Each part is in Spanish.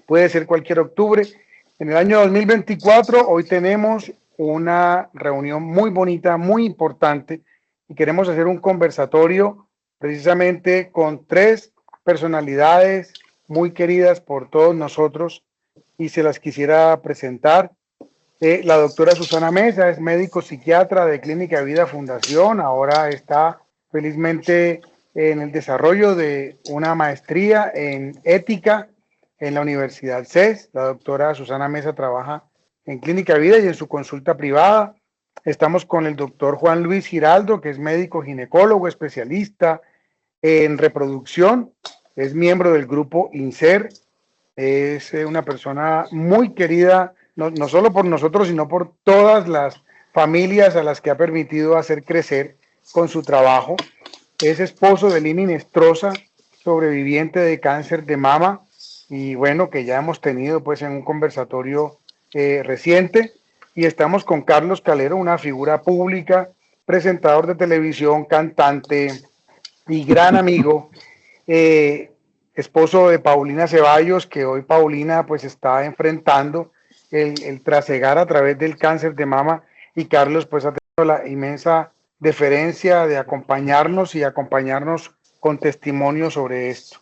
puede ser cualquier octubre. En el año 2024, hoy tenemos una reunión muy bonita, muy importante, y queremos hacer un conversatorio precisamente con tres personalidades muy queridas por todos nosotros y se las quisiera presentar. La doctora Susana Mesa es médico psiquiatra de Clínica Vida Fundación, ahora está felizmente en el desarrollo de una maestría en ética en la Universidad CES. La doctora Susana Mesa trabaja en Clínica Vida y en su consulta privada. Estamos con el doctor Juan Luis Giraldo, que es médico ginecólogo, especialista en reproducción, es miembro del grupo INSER, es una persona muy querida, no solo por nosotros, sino por todas las familias a las que ha permitido hacer crecer con su trabajo. Es esposo de Lini Nestroza, sobreviviente de cáncer de mama, y bueno, que ya hemos tenido pues en un conversatorio reciente. Y estamos con Carlos Calero, una figura pública, presentador de televisión, cantante y gran amigo, esposo de Paulina Ceballos, que hoy Paulina pues está enfrentando el trasegar a través del cáncer de mama, y Carlos pues ha tenido la inmensa deferencia de acompañarnos y acompañarnos con testimonio sobre esto.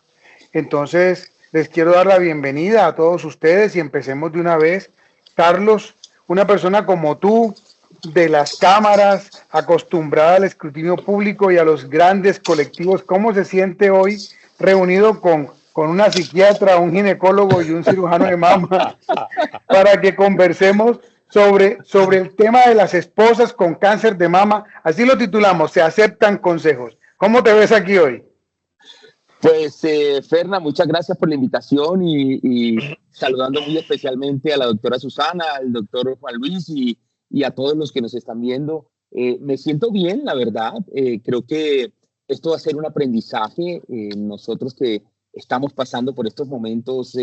Entonces, les quiero dar la bienvenida a todos ustedes y empecemos de una vez. Carlos, una persona como tú, de las cámaras, acostumbrada al escrutinio público y a los grandes colectivos, ¿cómo se siente hoy reunido con una psiquiatra, un ginecólogo y un cirujano de mama para que conversemos sobre el tema de las esposas con cáncer de mama? Así lo titulamos, se aceptan consejos. ¿Cómo te ves aquí hoy? Pues, Ferna, muchas gracias por la invitación y saludando muy especialmente a la doctora Susana, al doctor Juan Luis y a todos los que nos están viendo. Me siento bien, la verdad. Creo que esto va a ser un aprendizaje. Nosotros que estamos pasando por estos momentos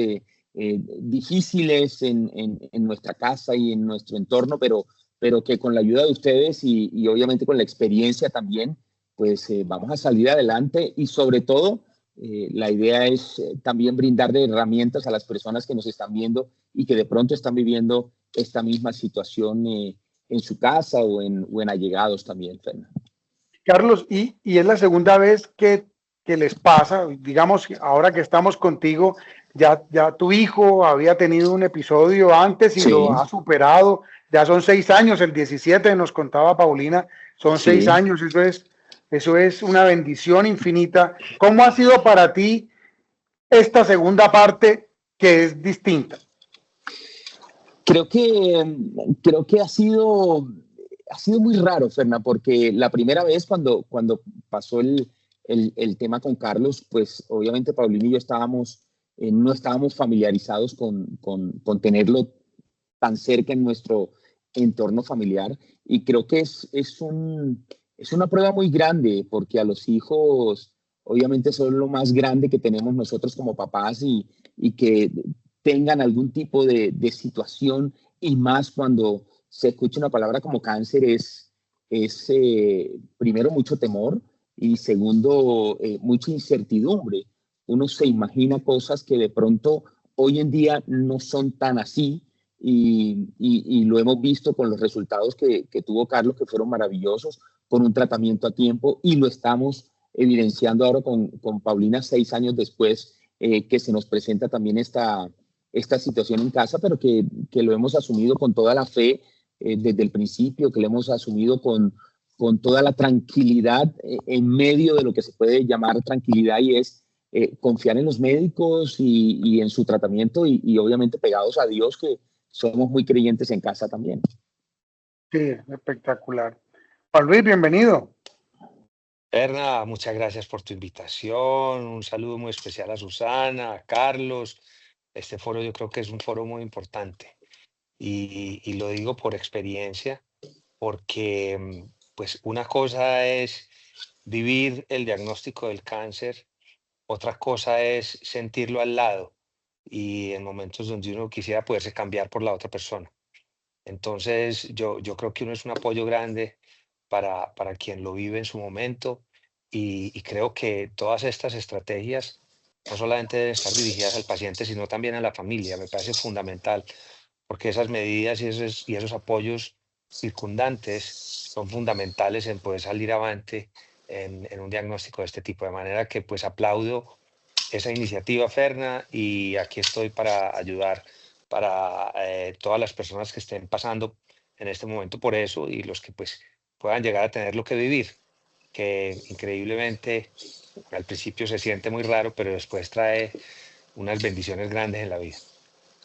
difíciles en nuestra casa y en nuestro entorno, pero que con la ayuda de ustedes y obviamente con la experiencia también, pues vamos a salir adelante y sobre todo la idea es también brindarle herramientas a las personas que nos están viendo y que de pronto están viviendo esta misma situación en su casa o en allegados también, Fernando. Carlos, y es la segunda vez que les pasa, digamos, ahora que estamos contigo, ya tu hijo había tenido un episodio antes y sí, lo ha superado, ya son 6 años, el 17 nos contaba Paulina, son sí, 6 años, eso es una bendición infinita. ¿Cómo ha sido para ti esta segunda parte que es distinta? Creo que ha sido muy raro, Ferna, porque la primera vez cuando pasó el tema con Carlos, pues obviamente Paulina y yo no estábamos familiarizados con tenerlo tan cerca en nuestro entorno familiar, y creo que es una prueba muy grande porque a los hijos obviamente son lo más grande que tenemos nosotros como papás y que tengan algún tipo de situación, y más cuando se escucha una palabra como cáncer, es primero mucho temor y segundo mucha incertidumbre. Uno se imagina cosas que de pronto hoy en día no son tan así, y lo hemos visto con los resultados que tuvo Carlos, que fueron maravillosos, con un tratamiento a tiempo, y lo estamos evidenciando ahora con Paulina 6 años después, que se nos presenta también esta situación en casa, pero que lo hemos asumido con toda la fe desde el principio, que lo hemos asumido con toda la tranquilidad en medio de lo que se puede llamar tranquilidad, y es confiar en los médicos y en su tratamiento y obviamente pegados a Dios, que somos muy creyentes en casa también. Sí, espectacular. Juan Luis, bienvenido. Berna, muchas gracias por tu invitación. Un saludo muy especial a Susana, a Carlos. Este foro yo creo que es un foro muy importante y lo digo por experiencia, porque pues una cosa es vivir el diagnóstico del cáncer, otra cosa es sentirlo al lado y en momentos donde uno quisiera poderse cambiar por la otra persona. Entonces yo creo que uno es un apoyo grande para quien lo vive en su momento, y creo que todas estas estrategias no solamente deben estar dirigidas al paciente, sino también a la familia. Me parece fundamental, porque esas medidas y esos apoyos circundantes son fundamentales en poder salir avante en un diagnóstico de este tipo. De manera que pues aplaudo esa iniciativa, Ferna, y aquí estoy para ayudar para todas las personas que estén pasando en este momento por eso y los que pues puedan llegar a tenerlo que vivir, que increíblemente al principio se siente muy raro, pero después trae unas bendiciones grandes en la vida.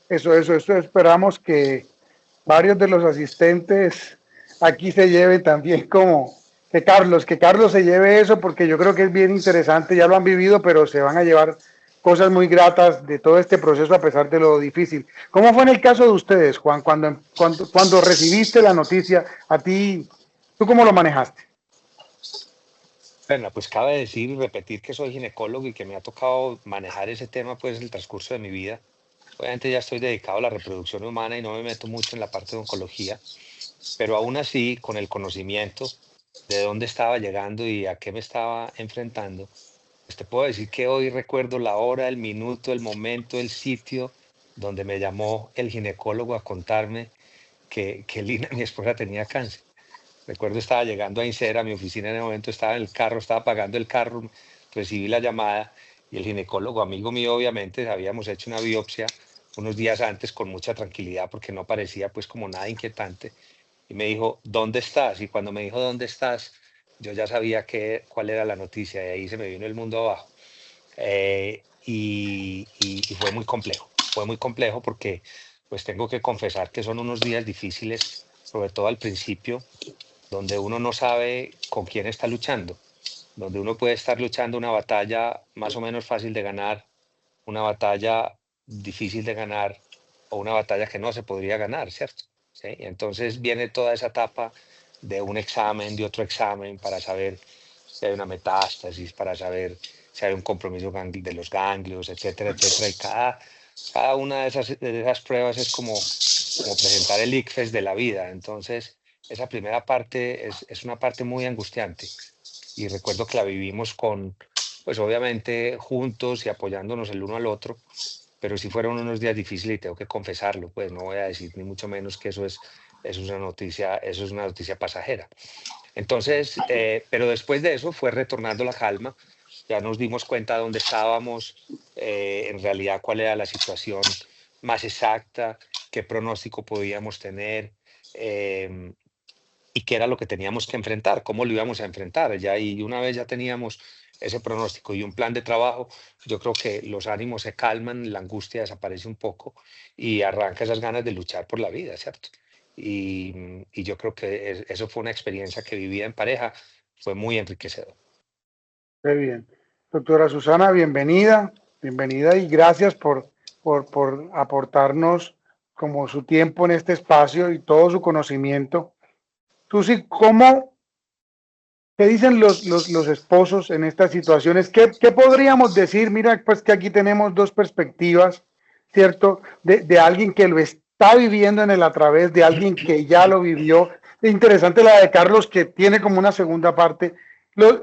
Eso esperamos que varios de los asistentes aquí se lleven también como que Carlos se lleve eso porque yo creo que es bien interesante, ya lo han vivido, pero se van a llevar cosas muy gratas de todo este proceso a pesar de lo difícil. ¿Cómo fue en el caso de ustedes, Juan, cuando recibiste la noticia? A ti, ¿tú cómo lo manejaste? Bueno, pues cabe decir y repetir que soy ginecólogo y que me ha tocado manejar ese tema pues el transcurso de mi vida. Obviamente ya estoy dedicado a la reproducción humana y no me meto mucho en la parte de oncología, pero aún así, con el conocimiento de dónde estaba llegando y a qué me estaba enfrentando, pues te puedo decir que hoy recuerdo la hora, el minuto, el momento, el sitio donde me llamó el ginecólogo a contarme que Lina, mi esposa, tenía cáncer. Recuerdo estaba llegando a Insera, a mi oficina en el momento, estaba en el carro, estaba pagando el carro, recibí la llamada y el ginecólogo, amigo mío, obviamente, habíamos hecho una biopsia unos días antes con mucha tranquilidad porque no parecía pues como nada inquietante y me dijo, ¿dónde estás? Y cuando me dijo, ¿dónde estás? Yo ya sabía cuál era la noticia y ahí se me vino el mundo abajo. Y fue muy complejo porque pues tengo que confesar que son unos días difíciles, sobre todo al principio, donde uno no sabe con quién está luchando, donde uno puede estar luchando una batalla más o menos fácil de ganar, una batalla difícil de ganar o una batalla que no se podría ganar, ¿cierto? ¿Sí? Y entonces viene toda esa etapa de un examen, de otro examen, para saber si hay una metástasis, para saber si hay un compromiso de los ganglios, etcétera, etcétera. Y cada una de esas pruebas es como presentar el ICFES de la vida. Entonces, esa primera parte es una parte muy angustiante. Y recuerdo que la vivimos pues obviamente juntos y apoyándonos el uno al otro, pero sí fueron unos días difíciles y tengo que confesarlo, pues no voy a decir ni mucho menos que eso es una noticia pasajera. Entonces, pero después de eso fue retornando la calma, ya nos dimos cuenta de dónde estábamos, en realidad cuál era la situación más exacta, qué pronóstico podíamos tener eh, y qué era lo que teníamos que enfrentar, cómo lo íbamos a enfrentar. Ya, y una vez ya teníamos ese pronóstico y un plan de trabajo, yo creo que los ánimos se calman, la angustia desaparece un poco y arranca esas ganas de luchar por la vida, ¿cierto? Y yo creo que eso fue una experiencia que vivía en pareja, fue muy enriquecedor. Qué bien. Doctora Susana, bienvenida, bienvenida y gracias por aportarnos como su tiempo en este espacio y todo su conocimiento. Susi, ¿qué dicen los esposos en estas situaciones? ¿Qué podríamos decir? Mira, pues que aquí tenemos dos perspectivas, ¿cierto? De alguien que lo está viviendo en el a través, de alguien que ya lo vivió. Es interesante la de Carlos, que tiene como una segunda parte.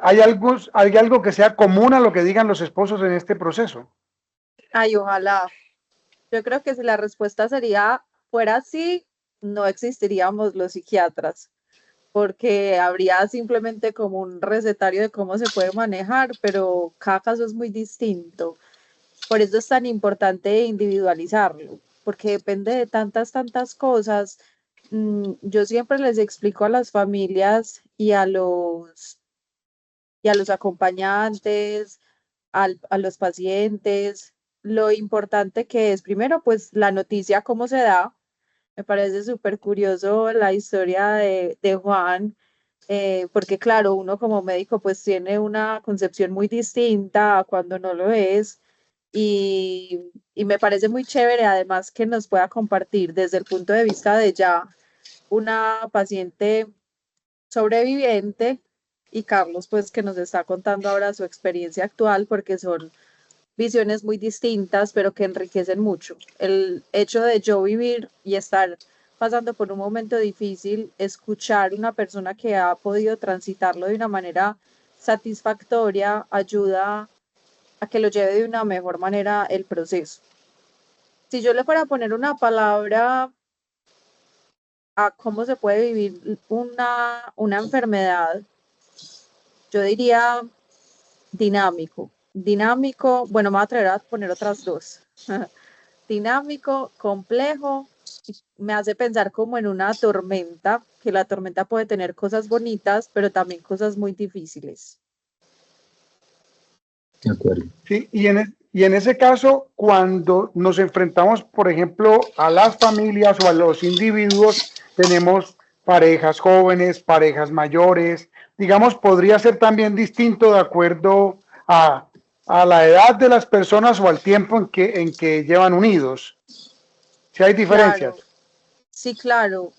¿Hay algo que sea común a lo que digan los esposos en este proceso? Ay, ojalá. Yo creo que si la respuesta fuera así, no existiríamos los psiquiatras, porque habría simplemente como un recetario de cómo se puede manejar, pero cada caso es muy distinto. Por eso es tan importante individualizarlo, porque depende de tantas cosas. Yo siempre les explico a las familias y a los acompañantes, a los pacientes, lo importante que es, primero, pues la noticia, cómo se da. Me parece súper curioso la historia de Juan, porque claro, uno como médico pues tiene una concepción muy distinta a cuando no lo es. Y me parece muy chévere además que nos pueda compartir desde el punto de vista de ya una paciente sobreviviente y Carlos pues que nos está contando ahora su experiencia actual porque son visiones muy distintas pero que enriquecen mucho. El hecho de yo vivir y estar pasando por un momento difícil, escuchar una persona que ha podido transitarlo de una manera satisfactoria ayuda a que lo lleve de una mejor manera el proceso. Si yo le fuera a poner una palabra a cómo se puede vivir una enfermedad, yo diría dinámico. Dinámico, bueno, me voy a atrever a poner otras dos. Dinámico, complejo, y me hace pensar como en una tormenta, que la tormenta puede tener cosas bonitas, pero también cosas muy difíciles. De acuerdo. Sí, y en ese caso, cuando nos enfrentamos, por ejemplo, a las familias o a los individuos, tenemos parejas jóvenes, parejas mayores, digamos, podría ser también distinto de acuerdo a la edad de las personas o al tiempo en que llevan unidos. Si hay diferencias. Claro, sí, claro,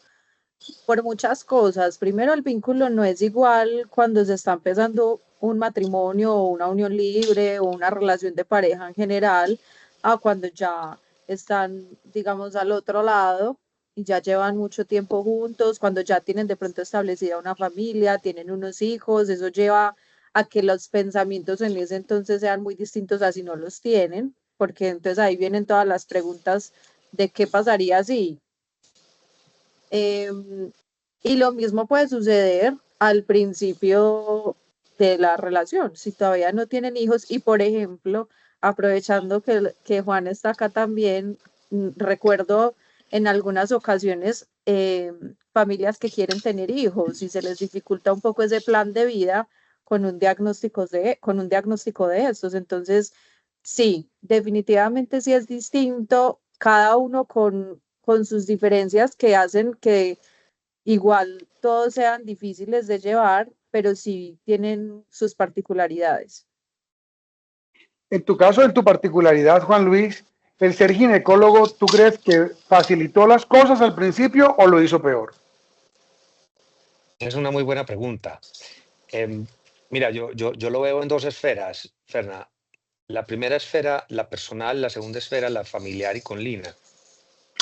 por muchas cosas. Primero, el vínculo no es igual cuando se está empezando un matrimonio o una unión libre o una relación de pareja en general, a cuando ya están, digamos, al otro lado y ya llevan mucho tiempo juntos, cuando ya tienen de pronto establecida una familia, tienen unos hijos, eso lleva a que los pensamientos en ese entonces sean muy distintos a si no los tienen, porque entonces ahí vienen todas las preguntas de qué pasaría si. Em, y lo mismo puede suceder al principio de la relación, si todavía no tienen hijos y, por ejemplo, aprovechando que Juan está acá también, recuerdo en algunas ocasiones familias que quieren tener hijos y se les dificulta un poco ese plan de vida con un diagnóstico de estos. Entonces, sí, definitivamente sí es distinto, cada uno con sus diferencias que hacen que igual todos sean difíciles de llevar, pero sí tienen sus particularidades. En tu caso, en tu particularidad, Juan Luis, el ser ginecólogo, ¿tú crees que facilitó las cosas al principio o lo hizo peor? Es una muy buena pregunta. Em, Mira, yo lo veo en dos esferas, Ferna. La primera esfera, la personal, la segunda esfera, la familiar y con Lina.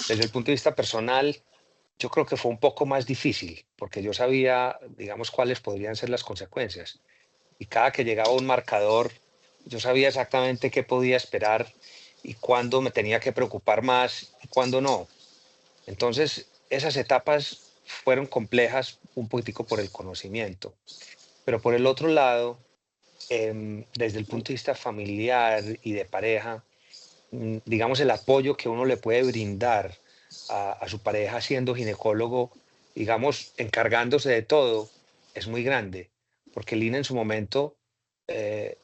Desde el punto de vista personal, yo creo que fue un poco más difícil, porque yo sabía, digamos, cuáles podrían ser las consecuencias. Y cada que llegaba un marcador, yo sabía exactamente qué podía esperar y cuándo me tenía que preocupar más y cuándo no. Entonces, esas etapas fueron complejas un poquitico por el conocimiento. Pero por el otro lado, desde el punto de vista familiar y de pareja, digamos, el apoyo que uno le puede brindar a su pareja siendo ginecólogo, digamos, encargándose de todo, es muy grande, porque Lina en su momento eh,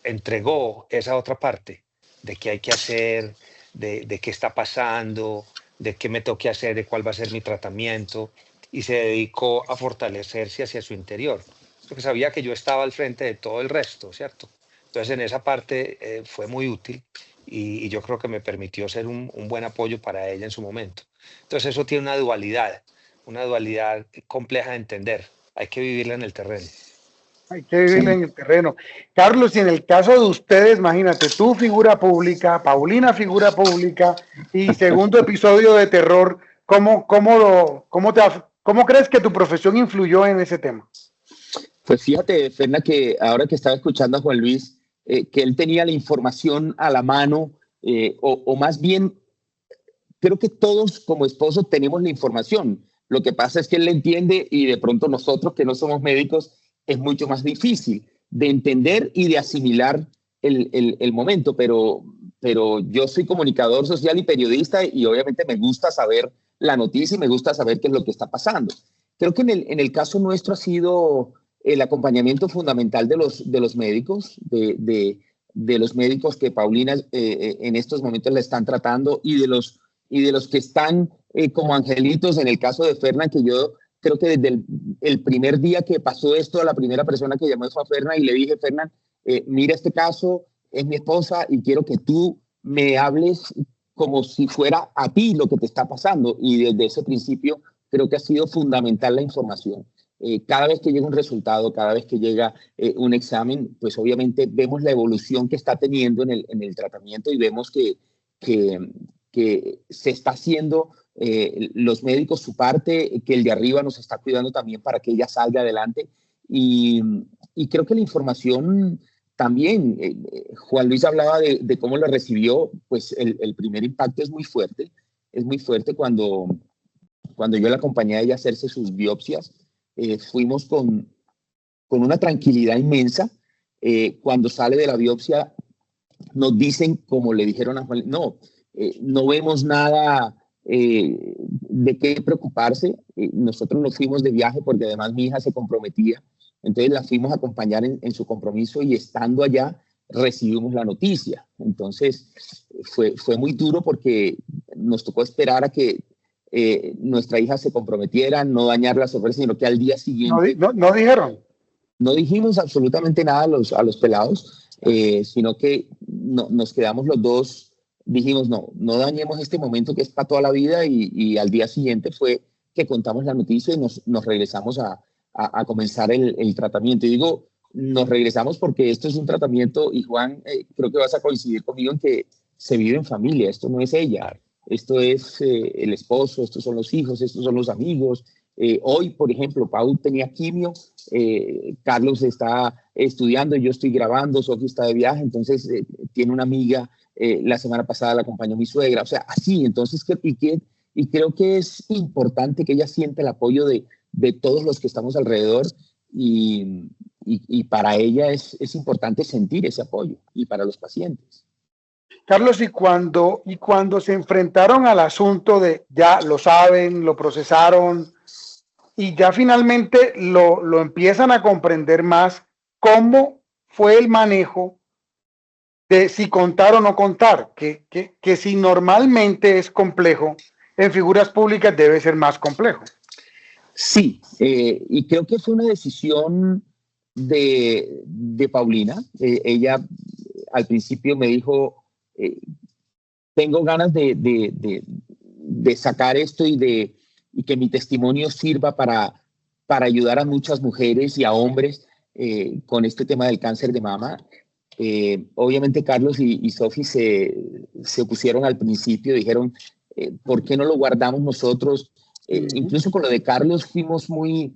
entregó esa otra parte de qué hay que hacer, de qué está pasando, de qué me tengo que hacer, de cuál va a ser mi tratamiento, y se dedicó a fortalecerse hacia su interior, porque sabía que yo estaba al frente de todo el resto, ¿cierto? Entonces en esa parte fue muy útil y yo creo que me permitió ser un buen apoyo para ella en su momento. Entonces eso tiene una dualidad compleja de entender. Hay que vivirla en el terreno. Hay que vivir Sí. en el terreno. Carlos, y en el caso de ustedes, imagínate, tú figura pública, Paulina figura pública y segundo episodio de terror, ¿cómo crees que tu profesión influyó en ese tema? Pues fíjate, Ferna, que ahora que estaba escuchando a Juan Luis, que él tenía la información a la mano, o más bien, creo que todos como esposos tenemos la información. Lo que pasa es que él la entiende y de pronto nosotros que no somos médicos es mucho más difícil de entender y de asimilar el momento, pero yo soy comunicador social y periodista y obviamente me gusta saber la noticia y me gusta saber qué es lo que está pasando. Creo que en el caso nuestro ha sido el acompañamiento fundamental de los médicos, de los médicos que Paulina en estos momentos la están tratando y de los que están como angelitos en el caso de Fernan, que yo creo que desde el primer día que pasó esto, la primera persona que llamó fue a Fernan y le dije, Fernan, mira este caso, es mi esposa y quiero que tú me hables como si fuera a ti lo que te está pasando. Y desde ese principio creo que ha sido fundamental la información. Cada vez que llega un resultado, cada vez que llega un examen, pues obviamente vemos la evolución que está teniendo en el tratamiento y vemos que, que se está haciendo los médicos su parte, que el de arriba nos está cuidando también para que ella salga adelante. Y, y creo que la información también Juan Luis hablaba de cómo lo recibió. Pues el primer impacto es muy fuerte cuando yo la acompañé a ella a hacerse sus biopsias. Fuimos con una tranquilidad inmensa. Cuando sale de la biopsia, nos dicen, como le dijeron a Juan, no vemos nada de qué preocuparse. Nosotros nos fuimos de viaje porque además mi hija se comprometía, entonces la fuimos a acompañar en su compromiso, y estando allá recibimos la noticia. Entonces fue muy duro porque nos tocó esperar a que nuestra hija se comprometiera, no dañar la sorpresa, sino que al día siguiente... No dijeron. No dijimos absolutamente nada a los pelados, sino que nos quedamos los dos. Dijimos, no dañemos este momento que es para toda la vida, y al día siguiente fue que contamos la noticia y nos regresamos a comenzar el tratamiento. Y digo, nos regresamos porque esto es un tratamiento, y Juan, creo que vas a coincidir conmigo en que se vive en familia. Esto no es ella, esto es el esposo, estos son los hijos, estos son los amigos. Hoy, por ejemplo, Pau tenía quimio, Carlos está estudiando, yo estoy grabando, Sofi está de viaje, entonces tiene una amiga, la semana pasada la acompañó mi suegra, o sea, así. Entonces, y creo que es importante que ella sienta el apoyo de todos los que estamos alrededor, y para ella es importante sentir ese apoyo, y para los pacientes. Carlos, y cuando se enfrentaron al asunto de ya lo saben, lo procesaron y ya finalmente lo empiezan a comprender más, ¿cómo fue el manejo de si contar o no contar? Que si normalmente es complejo, en figuras públicas debe ser más complejo. Sí, y creo que fue una decisión de Paulina. Ella al principio me dijo, tengo ganas de sacar esto y que mi testimonio sirva para ayudar a muchas mujeres y a hombres con este tema del cáncer de mama. Obviamente Carlos y Sofi se opusieron al principio, dijeron, ¿por qué no lo guardamos nosotros? Incluso con lo de Carlos fuimos muy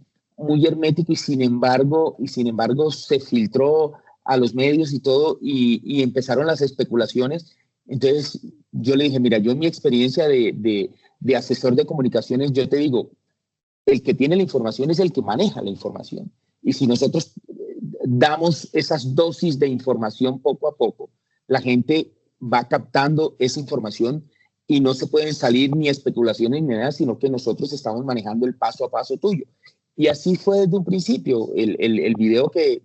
herméticos, y sin embargo se filtró a los medios y todo, y empezaron las especulaciones. Entonces yo le dije, mira, yo en mi experiencia de asesor de comunicaciones, yo te digo, el que tiene la información es el que maneja la información. Y si nosotros damos esas dosis de información poco a poco, la gente va captando esa información, y no se pueden salir ni especulaciones ni nada, sino que nosotros estamos manejando el paso a paso tuyo. Y así fue desde un principio. El video que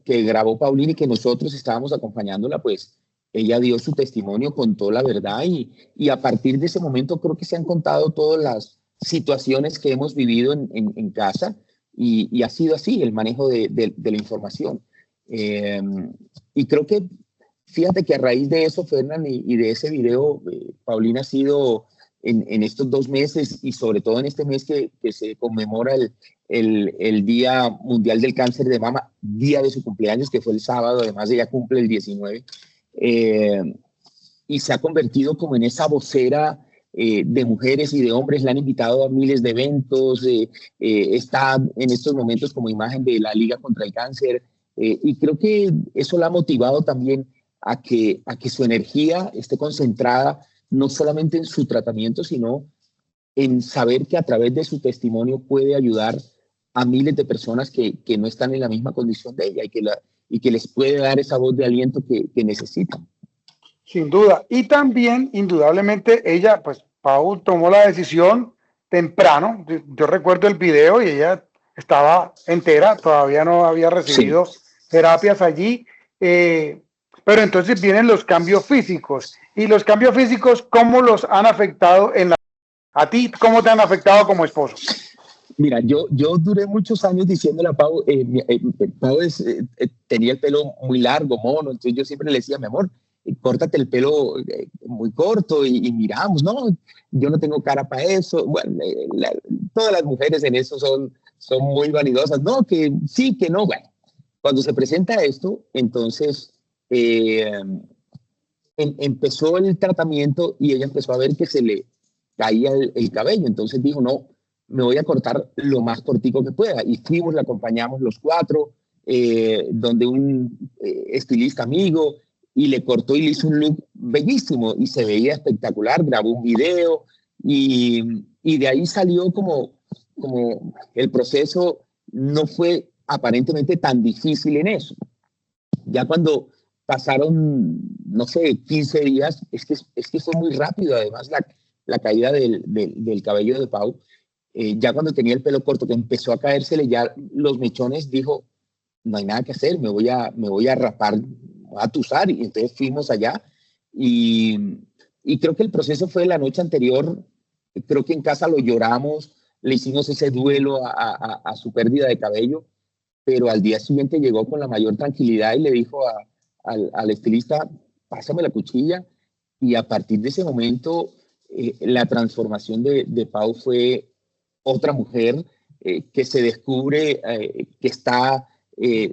grabó Paulina y que nosotros estábamos acompañándola, pues ella dio su testimonio, contó la verdad, y a partir de ese momento creo que se han contado todas las situaciones que hemos vivido en casa, y ha sido así el manejo de la información. Y creo que, fíjate que a raíz de eso, Fernán, y de ese video, Paulina ha sido en estos 2 meses, y sobre todo en este mes que se conmemora el Día Mundial del Cáncer de Mama, día de su cumpleaños, que fue el sábado, además ella cumple el 19, y se ha convertido como en esa vocera de mujeres y de hombres. La han invitado a miles de eventos, está en estos momentos como imagen de la Liga contra el Cáncer, y creo que eso la ha motivado también a que su energía esté concentrada no solamente en su tratamiento, sino en saber que a través de su testimonio puede ayudar a miles de personas que no están en la misma condición de ella, y que les puede dar esa voz de aliento que necesitan. Sin duda. Y también, indudablemente, ella, pues, Pau tomó la decisión temprano. Yo recuerdo el video y ella estaba entera, todavía no había recibido terapias allí. Pero entonces vienen los cambios físicos. Y los cambios físicos, ¿cómo los han afectado a ti? ¿Cómo te han afectado como esposo? Mira, yo duré muchos años diciéndole a Pau, Pau tenía el pelo muy largo, mono, entonces yo siempre le decía, mi amor, córtate el pelo muy corto y miramos. No, yo no tengo cara para eso. Bueno, todas las mujeres en eso son muy vanidosas. No, que sí, que no. Bueno, cuando se presenta esto, entonces empezó el tratamiento, y ella empezó a ver que se le caía el cabello. Entonces dijo, no, me voy a cortar lo más cortico que pueda. Y fuimos, la acompañamos los 4, donde un estilista amigo, y le cortó y le hizo un look bellísimo y se veía espectacular, grabó un video y de ahí salió como el proceso no fue aparentemente tan difícil en eso. Ya cuando pasaron, no sé, 15 días, es que fue muy rápido además la caída del cabello de Pau. Ya cuando tenía el pelo corto, que empezó a caérsele ya los mechones, dijo, no hay nada que hacer, me voy a rapar, a tuzar, y entonces fuimos allá y creo que el proceso fue la noche anterior, creo que en casa lo lloramos, le hicimos ese duelo a su pérdida de cabello, pero al día siguiente llegó con la mayor tranquilidad y le dijo al estilista, pásame la cuchilla, y a partir de ese momento la transformación de Pau fue otra mujer que se descubre que está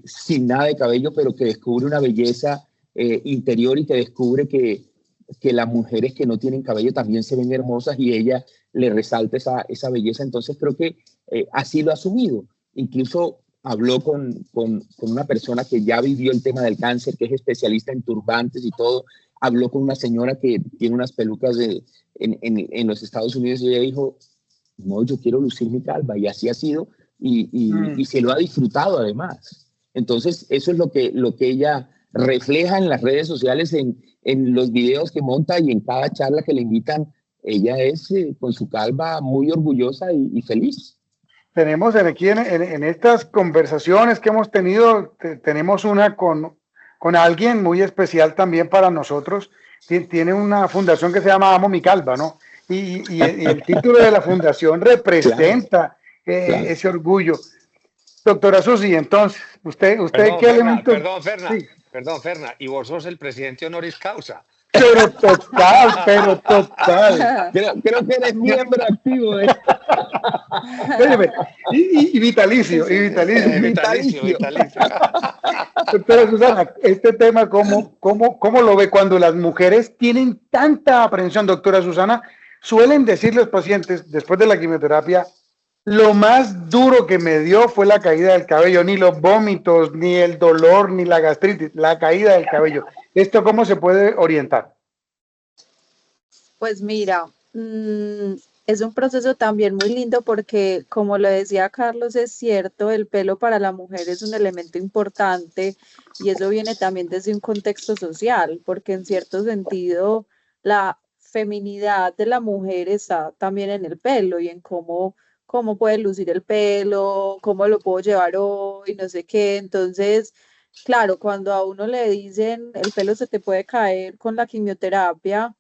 sin nada de cabello, pero que descubre una belleza interior y que descubre que las mujeres que no tienen cabello también se ven hermosas y ella le resalta esa belleza. Entonces creo que así lo ha asumido. Incluso habló con una persona que ya vivió el tema del cáncer, que es especialista en turbantes y todo. Habló con una señora que tiene unas pelucas en los Estados Unidos y ella dijo, no, yo quiero lucir mi calva, y así ha sido y se lo ha disfrutado además. Entonces eso es lo que ella refleja en las redes sociales, en los videos que monta y en cada charla que le invitan. Ella es con su calva muy orgullosa y feliz. Tenemos aquí en estas conversaciones que hemos tenido, tenemos una con alguien muy especial también para nosotros. Tiene una fundación que se llama Amo Mi Calva, ¿no? Y el título de la fundación representa claro. Ese orgullo. Doctora Susi, entonces, ¿usted qué elemento? Perdón, Ferna, y vos sos el presidente honoris causa. Pero total. Creo que eres miembro activo. Y vitalicio. Doctora Susana, este tema, ¿cómo lo ve cuando las mujeres tienen tanta aprensión? Doctora Susana, suelen decir los pacientes después de la quimioterapia, lo más duro que me dio fue la caída del cabello, ni los vómitos, ni el dolor, ni la gastritis, la caída del cabello. ¿Esto cómo se puede orientar? Pues mira, es un proceso también muy lindo porque, como lo decía Carlos, es cierto, el pelo para la mujer es un elemento importante y eso viene también desde un contexto social, porque en cierto sentido la feminidad de la mujer está también en el pelo y en cómo puede lucir el pelo, cómo lo puedo llevar hoy, no sé qué. Entonces, claro, cuando a uno le dicen el pelo se te puede caer con la quimioterapia,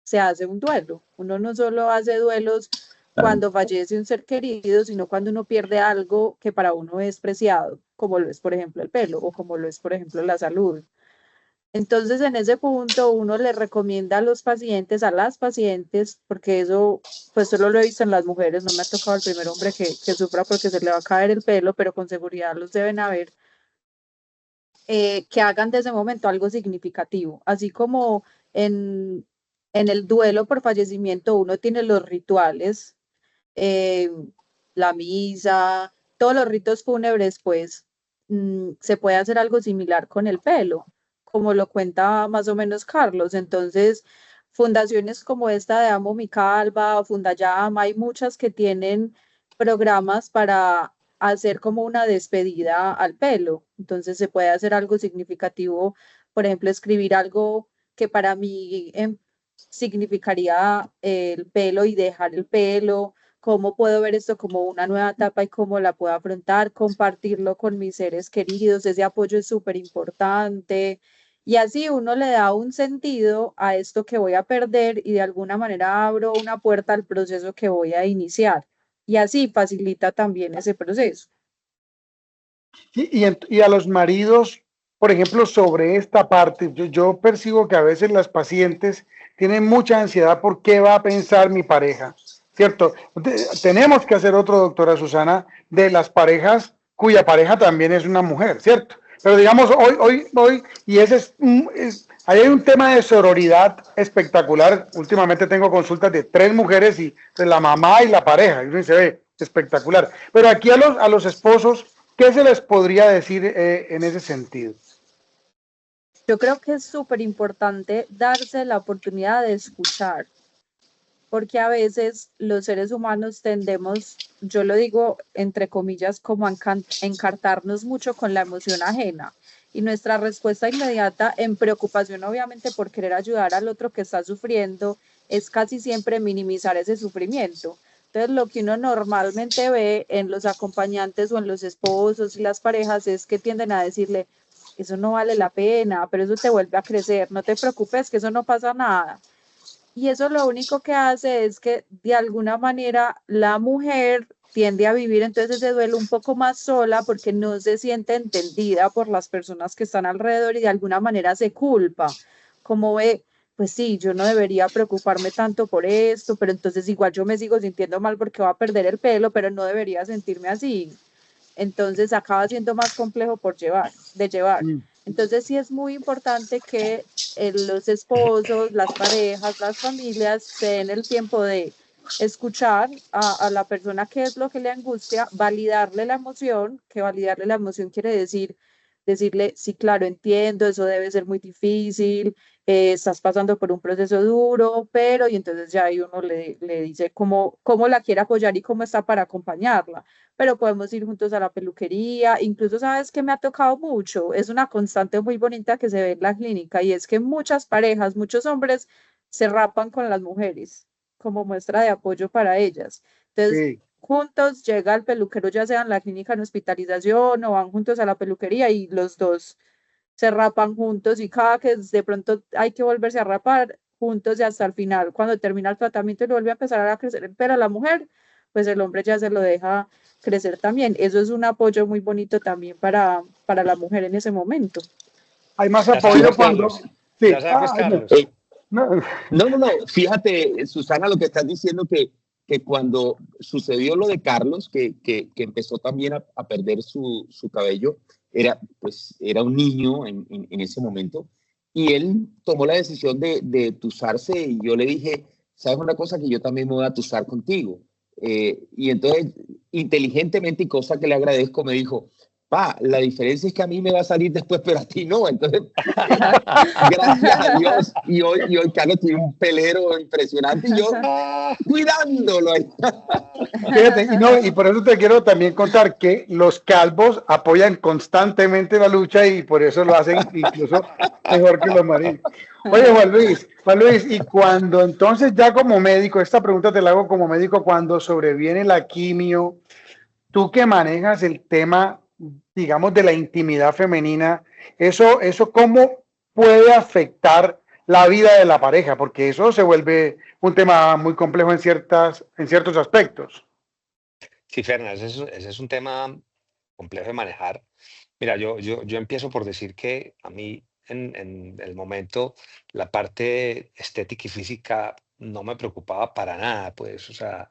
se hace un duelo. Uno no solo hace duelos cuando fallece un ser querido, sino cuando uno pierde algo que para uno es preciado, como lo es, por ejemplo, el pelo o como lo es, por ejemplo, la salud. Entonces, en ese punto, uno le recomienda a los pacientes, a las pacientes, porque eso, pues solo lo he visto en las mujeres, no me ha tocado el primer hombre que sufra porque se le va a caer el pelo, pero con seguridad los deben haber, que hagan de ese momento algo significativo. Así como en el duelo por fallecimiento uno tiene los rituales, la misa, todos los ritos fúnebres, pues se puede hacer algo similar con el pelo, como lo cuenta más o menos Carlos. Entonces, fundaciones como esta de Amo Mi Calva, Fundayama, hay muchas que tienen programas para hacer como una despedida al pelo. Entonces, se puede hacer algo significativo, por ejemplo, escribir algo que para mí significaría el pelo y dejar el pelo, cómo puedo ver esto como una nueva etapa y cómo la puedo afrontar, compartirlo con mis seres queridos, ese apoyo es súper importante y así uno le da un sentido a esto que voy a perder y de alguna manera abro una puerta al proceso que voy a iniciar y así facilita también ese proceso. Y a los maridos, por ejemplo, sobre esta parte, yo percibo que a veces las pacientes tienen mucha ansiedad por qué va a pensar mi pareja, ¿cierto? Tenemos que hacer otro, doctora Susana, de las parejas cuya pareja también es una mujer, ¿cierto? Pero digamos, hoy y ese ahí hay un tema de sororidad espectacular. Últimamente tengo consultas de 3 mujeres y de la mamá y la pareja, y uno se ve espectacular. Pero aquí a los esposos ¿Qué se les podría decir en ese sentido? Yo creo que es súper importante darse la oportunidad de escuchar, porque a veces los seres humanos tendemos, yo lo digo entre comillas, como a encartarnos mucho con la emoción ajena. Y nuestra respuesta inmediata, en preocupación obviamente por querer ayudar al otro que está sufriendo, es casi siempre minimizar ese sufrimiento. Entonces, lo que uno normalmente ve en los acompañantes o en los esposos y las parejas es que tienden a decirle, eso no vale la pena, pero eso te vuelve a crecer, no te preocupes, que eso no pasa nada. Y eso lo único que hace es que de alguna manera la mujer tiende a vivir entonces ese duelo un poco más sola porque no se siente entendida por las personas que están alrededor y de alguna manera se culpa, como ve, pues sí, yo no debería preocuparme tanto por esto, pero entonces igual yo me sigo sintiendo mal porque va a perder el pelo, pero no debería sentirme así. Entonces acaba siendo más complejo de llevar. Entonces sí es muy importante que los esposos, las parejas, las familias se den el tiempo de escuchar a la persona qué es lo que le angustia, validarle la emoción, que validarle la emoción quiere decir decirle, sí, claro, entiendo, eso debe ser muy difícil, estás pasando por un proceso duro, pero, y entonces ya ahí uno le dice cómo la quiere apoyar y cómo está para acompañarla, pero podemos ir juntos a la peluquería, incluso sabes que me ha tocado mucho, es una constante muy bonita que se ve en la clínica y es que muchas parejas, muchos hombres se rapan con las mujeres como muestra de apoyo para ellas. Entonces, Sí. juntos llega al peluquero, ya sea en la clínica en hospitalización o van juntos a la peluquería y los dos se rapan juntos y cada que de pronto hay que volverse a rapar juntos y hasta el final, cuando termina el tratamiento y le vuelve a empezar a crecer el pelo a la mujer, pues el hombre ya se lo deja crecer también. Eso es un apoyo muy bonito también para la mujer en ese momento. Hay más Ya apoyo sabes, cuando... Carlos. Ya Sí, sabes, no, Carlos. no. No, fíjate, Susana, lo que estás diciendo que cuando sucedió lo de Carlos, que empezó también a perder su cabello, era un niño en ese momento, y él tomó la decisión de tusarse y yo le dije, ¿sabes una cosa? Que yo también me voy a tusar contigo. Y entonces, inteligentemente, y cosa que le agradezco, me dijo, pa, la diferencia es que a mí me va a salir después, pero a ti no. Entonces, gracias a Dios. Y hoy Carlos tiene un pelero impresionante y yo cuidándolo ahí. Fíjate, y, no, y por eso te quiero también contar que los calvos apoyan constantemente la lucha y por eso lo hacen incluso mejor que los marinos. Oye, Juan Luis, y cuando entonces ya como médico, esta pregunta te la hago como médico, cuando sobreviene la quimio, tú que manejas el tema, digamos, de la intimidad femenina, eso ¿cómo puede afectar la vida de la pareja? Porque eso se vuelve un tema muy complejo en ciertos aspectos. Sí, Fernández, ese es un tema complejo de manejar. Mira, yo empiezo por decir que a mí en el momento la parte estética y física no me preocupaba para nada, pues, o sea,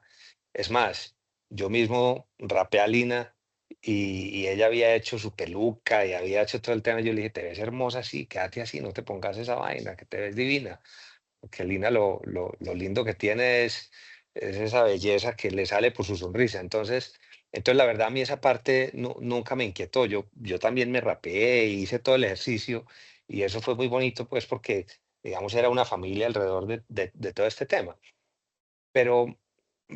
es más, yo mismo rapé a Lina y ella había hecho su peluca y había hecho todo el tema. Yo le dije, te ves hermosa así, quédate así, no te pongas esa vaina, que te ves divina. Porque Lina lo lindo que tiene es esa belleza que le sale por su sonrisa. Entonces, la verdad, a mí esa parte nunca me inquietó. Yo también me rapeé, hice todo el ejercicio y eso fue muy bonito, pues porque, digamos, era una familia alrededor de todo este tema. Pero,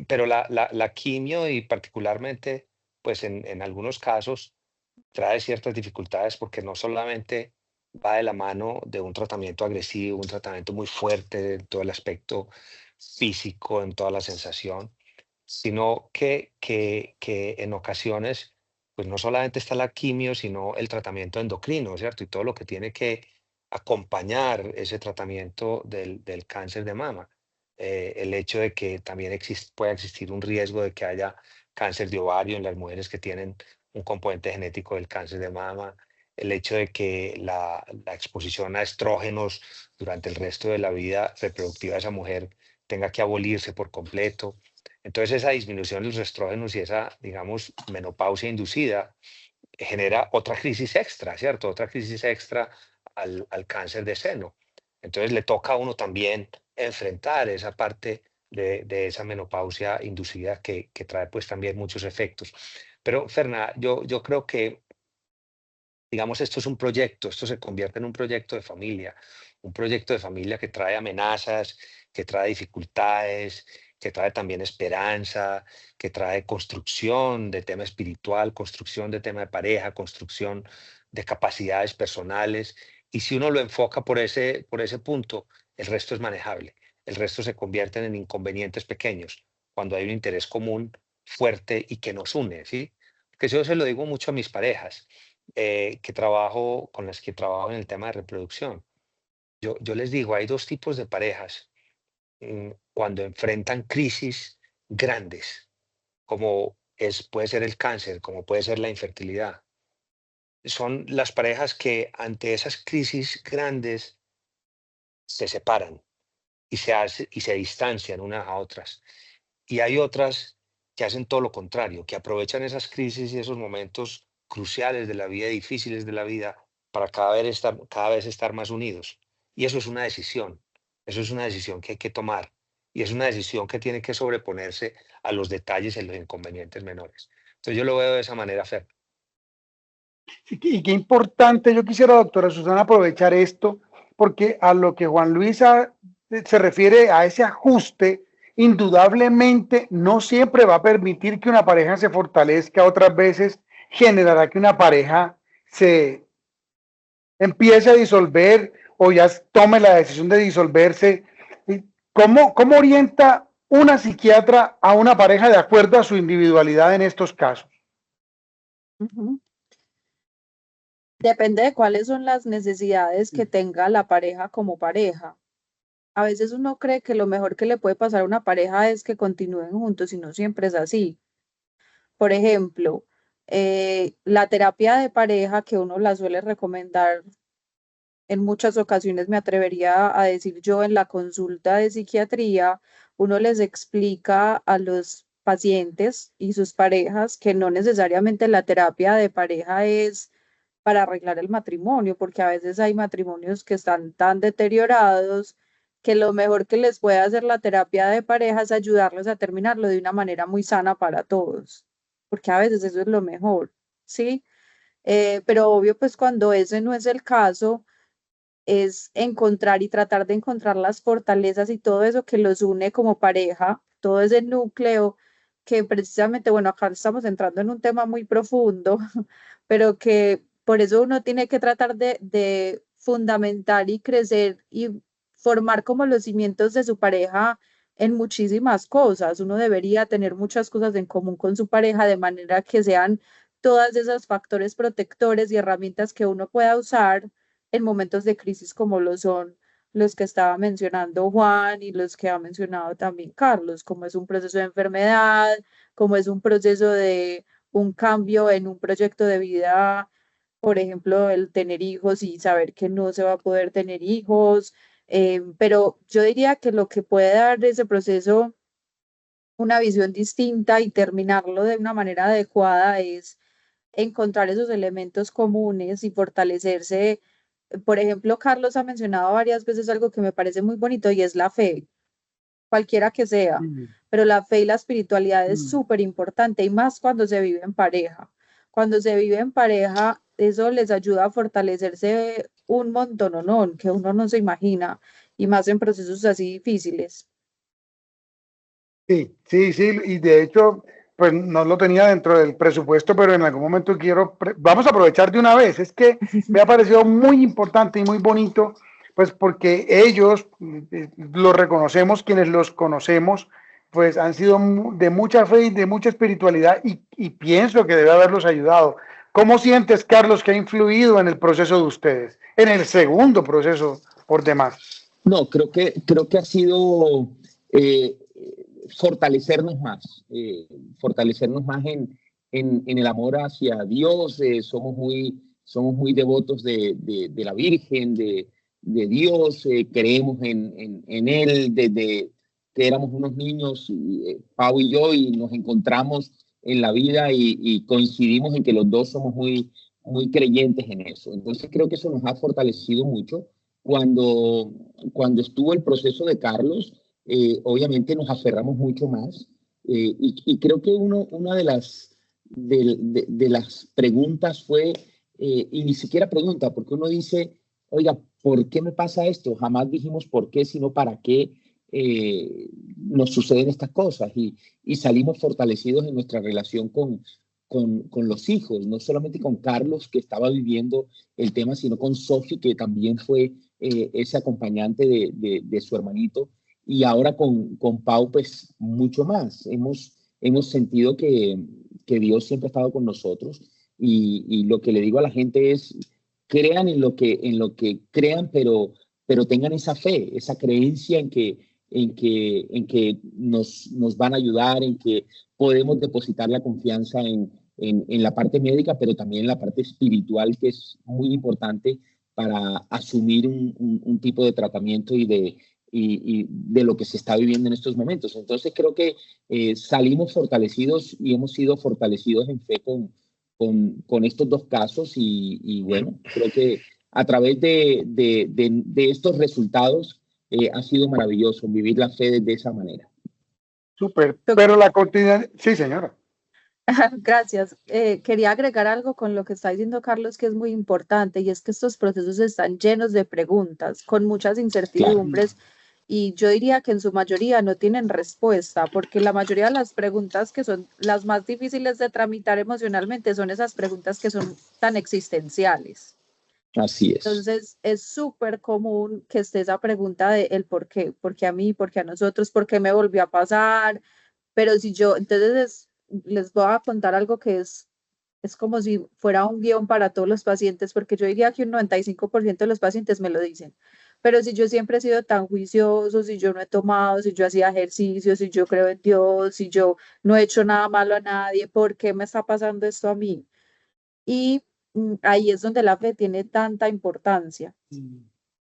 pero la quimio y particularmente, pues en algunos casos trae ciertas dificultades porque no solamente va de la mano de un tratamiento agresivo, un tratamiento muy fuerte en todo el aspecto físico, en toda la sensación, sino que en ocasiones, pues no solamente está la quimio, sino el tratamiento endocrino, ¿cierto? Y todo lo que tiene que acompañar ese tratamiento del cáncer de mama. El hecho de que también pueda existir un riesgo de que haya cáncer de ovario en las mujeres que tienen un componente genético del cáncer de mama, el hecho de que la exposición a estrógenos durante el resto de la vida reproductiva de esa mujer tenga que abolirse por completo. Entonces esa disminución de los estrógenos y esa, digamos, menopausia inducida genera otra crisis extra, ¿cierto? Otra crisis extra al cáncer de seno. Entonces le toca a uno también enfrentar esa parte de esa menopausia inducida que trae pues también muchos efectos. Pero, Ferna, yo creo que, digamos, esto es un proyecto, esto se convierte en un proyecto de familia que trae amenazas, que trae dificultades, que trae también esperanza, que trae construcción de tema espiritual, construcción de tema de pareja, construcción de capacidades personales. Y si uno lo enfoca por ese punto, el resto es manejable. El resto se convierten en inconvenientes pequeños cuando hay un interés común fuerte y que nos une, ¿sí? Que yo se lo digo mucho a mis parejas con las que trabajo en el tema de reproducción. Yo les digo, hay dos tipos de parejas cuando enfrentan crisis grandes, puede ser el cáncer, como puede ser la infertilidad. Son las parejas que ante esas crisis grandes se separan y se distancian unas a otras. Y hay otras que hacen todo lo contrario, que aprovechan esas crisis y esos momentos cruciales de la vida, difíciles de la vida, para cada vez estar más unidos. Y eso es una decisión que hay que tomar. Y es una decisión que tiene que sobreponerse a los detalles y los inconvenientes menores. Entonces yo lo veo de esa manera, Fer. Y qué importante, yo quisiera, doctora Susana, aprovechar esto, porque a lo que Juan Luis se refiere a ese ajuste, indudablemente no siempre va a permitir que una pareja se fortalezca, otras veces generará que una pareja se empiece a disolver o ya tome la decisión de disolverse. ¿Cómo orienta una psiquiatra a una pareja de acuerdo a su individualidad en estos casos? Ujú. Depende de cuáles son las necesidades que tenga la pareja como pareja. A veces uno cree que lo mejor que le puede pasar a una pareja es que continúen juntos y no siempre es así. Por ejemplo, la terapia de pareja que uno la suele recomendar en muchas ocasiones, me atrevería a decir yo en la consulta de psiquiatría, uno les explica a los pacientes y sus parejas que no necesariamente la terapia de pareja es para arreglar el matrimonio, porque a veces hay matrimonios que están tan deteriorados que lo mejor que les puede hacer la terapia de pareja es ayudarles a terminarlo de una manera muy sana para todos, porque a veces eso es lo mejor, ¿sí? Pero obvio, pues cuando ese no es el caso, es encontrar y tratar de encontrar las fortalezas y todo eso que los une como pareja, todo ese núcleo que precisamente, bueno, acá estamos entrando en un tema muy profundo, pero que por eso uno tiene que tratar de fundamentar y crecer y formar como los cimientos de su pareja en muchísimas cosas. Uno debería tener muchas cosas en común con su pareja de manera que sean todas esos factores protectores y herramientas que uno pueda usar en momentos de crisis como lo son los que estaba mencionando Juan y los que ha mencionado también Carlos, como es un proceso de enfermedad, como es un proceso de un cambio en un proyecto de vida, por ejemplo, el tener hijos y saber que no se va a poder tener hijos. Pero yo diría que lo que puede dar ese proceso una visión distinta y terminarlo de una manera adecuada es encontrar esos elementos comunes y fortalecerse. Por ejemplo, Carlos ha mencionado varias veces algo que me parece muy bonito y es la fe, cualquiera que sea, pero la fe y la espiritualidad es súper importante y más cuando se vive en pareja. Cuando se vive en pareja, eso les ayuda a fortalecerse un montón, que uno no se imagina, y más en procesos así difíciles. Sí, sí, sí, y de hecho, pues no lo tenía dentro del presupuesto, pero en algún momento vamos a aprovechar de una vez. Es que me ha parecido muy importante y muy bonito, pues porque ellos, los reconocemos, quienes los conocemos, pues han sido de mucha fe y de mucha espiritualidad y pienso que debe haberlos ayudado. ¿Cómo sientes, Carlos, que ha influido en el proceso de ustedes, en el segundo proceso por demás? No, creo que ha sido fortalecernos más en el amor hacia Dios. Somos muy devotos de la Virgen, de Dios, creemos en Él desde que éramos unos niños, Pau y yo, y nos encontramos en la vida y coincidimos en que los dos somos muy creyentes en eso. Entonces creo que eso nos ha fortalecido mucho. Cuando estuvo el proceso de Carlos, obviamente nos aferramos mucho más y creo que una de de las preguntas fue, y ni siquiera pregunta, porque uno dice, oiga, ¿por qué me pasa esto? Jamás dijimos por qué, sino para qué nos suceden estas cosas. Y salimos fortalecidos en nuestra relación con los hijos, no solamente con Carlos, que estaba viviendo el tema, sino con Sofi, que también fue ese acompañante de su hermanito. Y ahora con Pau, pues mucho más. Hemos sentido que Dios siempre ha estado con nosotros y lo que le digo a la gente es, crean en lo que crean, pero tengan esa fe, esa creencia en que nos van a ayudar, en que podemos depositar la confianza en la parte médica, pero también en la parte espiritual, que es muy importante para asumir un tipo de tratamiento y de lo que se está viviendo en estos momentos. Entonces creo que salimos fortalecidos y hemos sido fortalecidos en fe con estos dos casos y bueno, creo que a través de estos resultados ha sido maravilloso vivir la fe de esa manera. Súper, pero la cotidianidad, sí, señora. Gracias. Quería agregar algo con lo que está diciendo Carlos, que es muy importante, y es que estos procesos están llenos de preguntas, con muchas incertidumbres, y yo diría que en su mayoría no tienen respuesta, porque la mayoría de las preguntas que son las más difíciles de tramitar emocionalmente son esas preguntas que son tan existenciales. Así es. Entonces, es súper común que esté esa pregunta de el por qué a mí, por qué a nosotros, por qué me volvió a pasar, pero si yo, entonces les voy a contar algo que es como si fuera un guión para todos los pacientes, porque yo diría que un 95% de los pacientes me lo dicen. Pero si yo siempre he sido tan juicioso, si yo no he tomado, si yo hacía ejercicio, si yo creo en Dios, si yo no he hecho nada malo a nadie, ¿por qué me está pasando esto a mí? Y ahí es donde la fe tiene tanta importancia,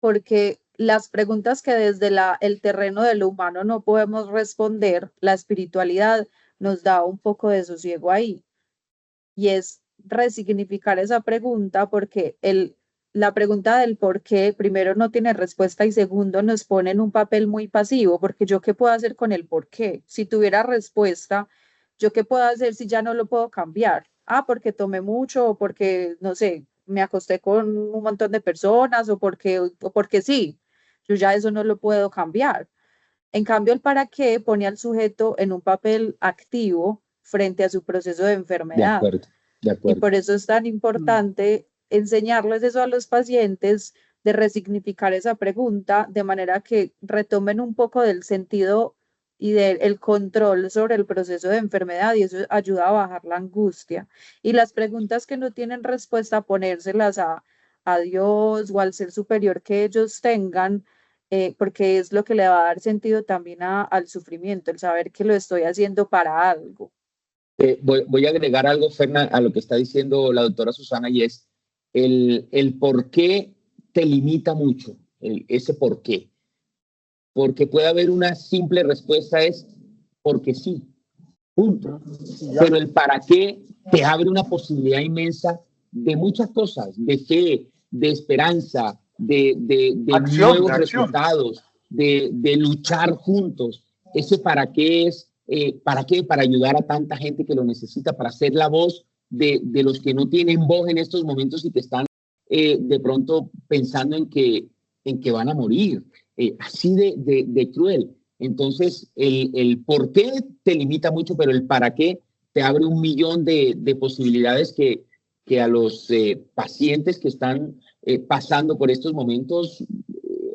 porque las preguntas que desde el terreno de lo humano no podemos responder, la espiritualidad nos da un poco de sosiego ahí. Y es resignificar esa pregunta porque la pregunta del por qué, primero, no tiene respuesta y segundo, nos pone en un papel muy pasivo, porque yo qué puedo hacer con el por qué. Si tuviera respuesta, yo qué puedo hacer si ya no lo puedo cambiar. Ah, porque tomé mucho o porque, no sé, me acosté con un montón de personas o porque sí. Yo ya eso no lo puedo cambiar. En cambio, el para qué pone al sujeto en un papel activo frente a su proceso de De enfermedad. acuerdo, de Y acuerdo. por eso es tan importante enseñarles eso a los pacientes, de resignificar esa pregunta de manera que retomen un poco del sentido y del control sobre el proceso de enfermedad y eso ayuda a bajar la angustia. Y las preguntas que no tienen respuesta, ponérselas a Dios o al ser superior que ellos tengan, porque es lo que le va a dar sentido también al sufrimiento, el saber que lo estoy haciendo para algo. Voy a agregar algo, Ferna, a lo que está diciendo la doctora Susana, y es el por qué te limita mucho, ese por qué. Porque puede haber una simple respuesta, es porque sí, punto. Pero el para qué te abre una posibilidad inmensa de muchas cosas, de fe, de esperanza, de nuevos resultados, de luchar juntos. Ese para qué es, ¿para qué? Para ayudar a tanta gente que lo necesita, para ser la voz de los que no tienen voz en estos momentos y que están de pronto pensando en que van a morir. Así de cruel. Entonces, el por qué te limita mucho, pero el para qué te abre un millón de posibilidades que a los pacientes que están pasando por estos momentos,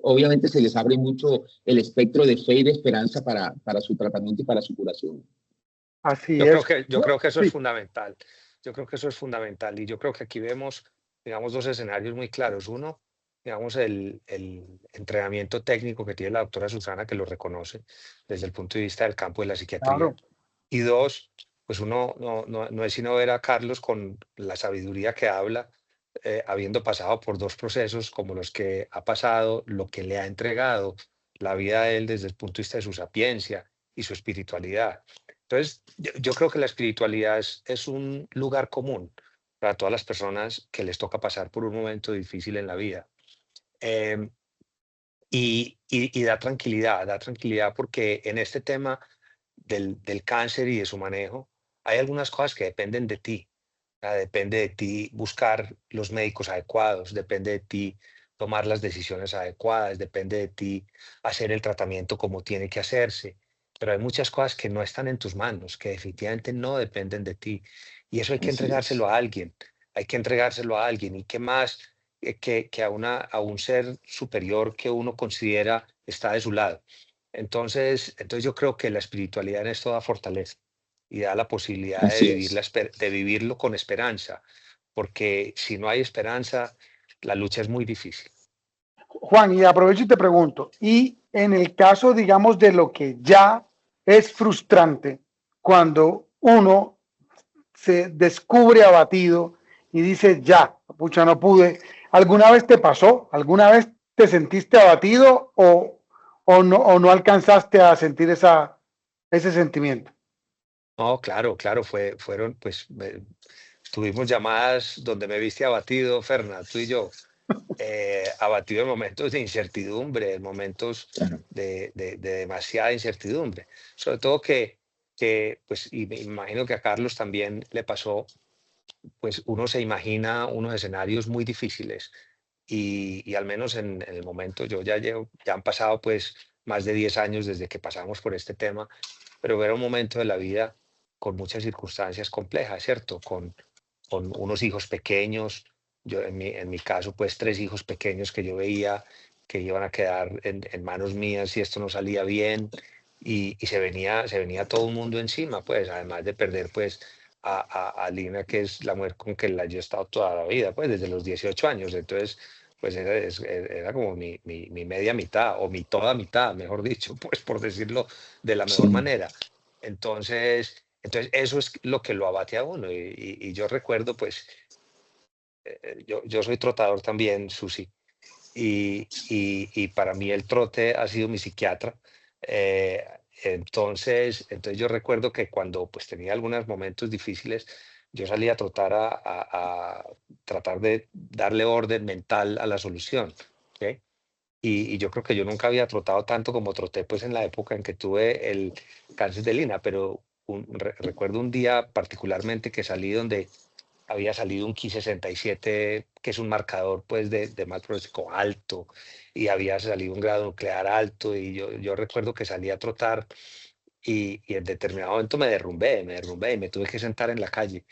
obviamente se les abre mucho el espectro de fe y de esperanza para su tratamiento y para su curación. Así Yo es. creo que eso Sí. es fundamental. Yo creo que eso es fundamental. Y yo creo que aquí vemos, digamos, dos escenarios muy claros. Uno, digamos, el entrenamiento técnico que tiene la doctora Susana, que lo reconoce desde el punto de vista del campo de la psiquiatría. Claro. Y dos, pues uno no es sino ver a Carlos con la sabiduría que habla, habiendo pasado por dos procesos como los que ha pasado, lo que le ha entregado la vida a él desde el punto de vista de su sapiencia y su espiritualidad. Entonces, yo creo que la espiritualidad es un lugar común para todas las personas que les toca pasar por un momento difícil en la vida. Em, y da tranquilidad porque en este tema del cáncer y de su manejo, hay algunas cosas que dependen de ti. Depende de ti buscar los médicos adecuados, depende de ti tomar las decisiones adecuadas, depende de ti hacer el tratamiento como tiene que hacerse. Pero hay muchas cosas que no están en tus manos, que definitivamente no dependen de ti. Y eso hay que Así es. entregárselo a alguien, hay que entregárselo a alguien. ¿Y qué más que a un ser superior que uno considera está de su lado? Entonces yo creo que la espiritualidad en esto da fortaleza y da la posibilidad de Así vivir es. de vivirlo con esperanza, porque si no hay esperanza, la lucha es muy difícil. Juan, y aprovecho y te pregunto, y en el caso, digamos, de lo que ya es frustrante, cuando uno se descubre abatido y dice, ya, pucha, no pude, ¿alguna vez te pasó? ¿Alguna vez te sentiste abatido o no alcanzaste a sentir ese sentimiento? No, claro, claro, fueron, pues, tuvimos llamadas donde me viste abatido, Ferna, tú y yo, abatido en momentos de incertidumbre, en momentos Claro. de demasiada incertidumbre. Sobre todo pues, y me imagino que a Carlos también le pasó, pues uno se imagina unos escenarios muy difíciles y al menos en el momento, ya han pasado pues más de 10 años desde que pasamos por este tema, pero era un momento de la vida con muchas circunstancias complejas, ¿cierto? Con unos hijos pequeños, yo en mi caso pues 3 hijos pequeños que yo veía que iban a quedar en manos mías si esto no salía bien y se venía todo el mundo encima, pues además de perder pues a Lina, que es la mujer con que yo he estado toda la vida, pues desde los 18 años. Entonces, pues era como mi media mitad, o mi toda mitad, mejor dicho, pues por decirlo de la mejor Sí, manera. Entonces eso es lo que lo abate a uno. Y yo recuerdo, pues, yo soy trotador también, Susi, y para mí el trote ha sido mi psiquiatra. Entonces yo recuerdo que cuando pues tenía algunos momentos difíciles, yo salía a trotar a tratar de darle orden mental a la solución. ¿Ok? Y yo creo que yo nunca había trotado tanto como troté pues en la época en que tuve el cáncer de Lina, pero recuerdo un día particularmente que salí donde había salido un Ki 67, que es un marcador pues de mal pronóstico alto, y había salido un grado nuclear alto, y yo recuerdo que salí a trotar y en determinado momento me derrumbé y me tuve que sentar en la calle.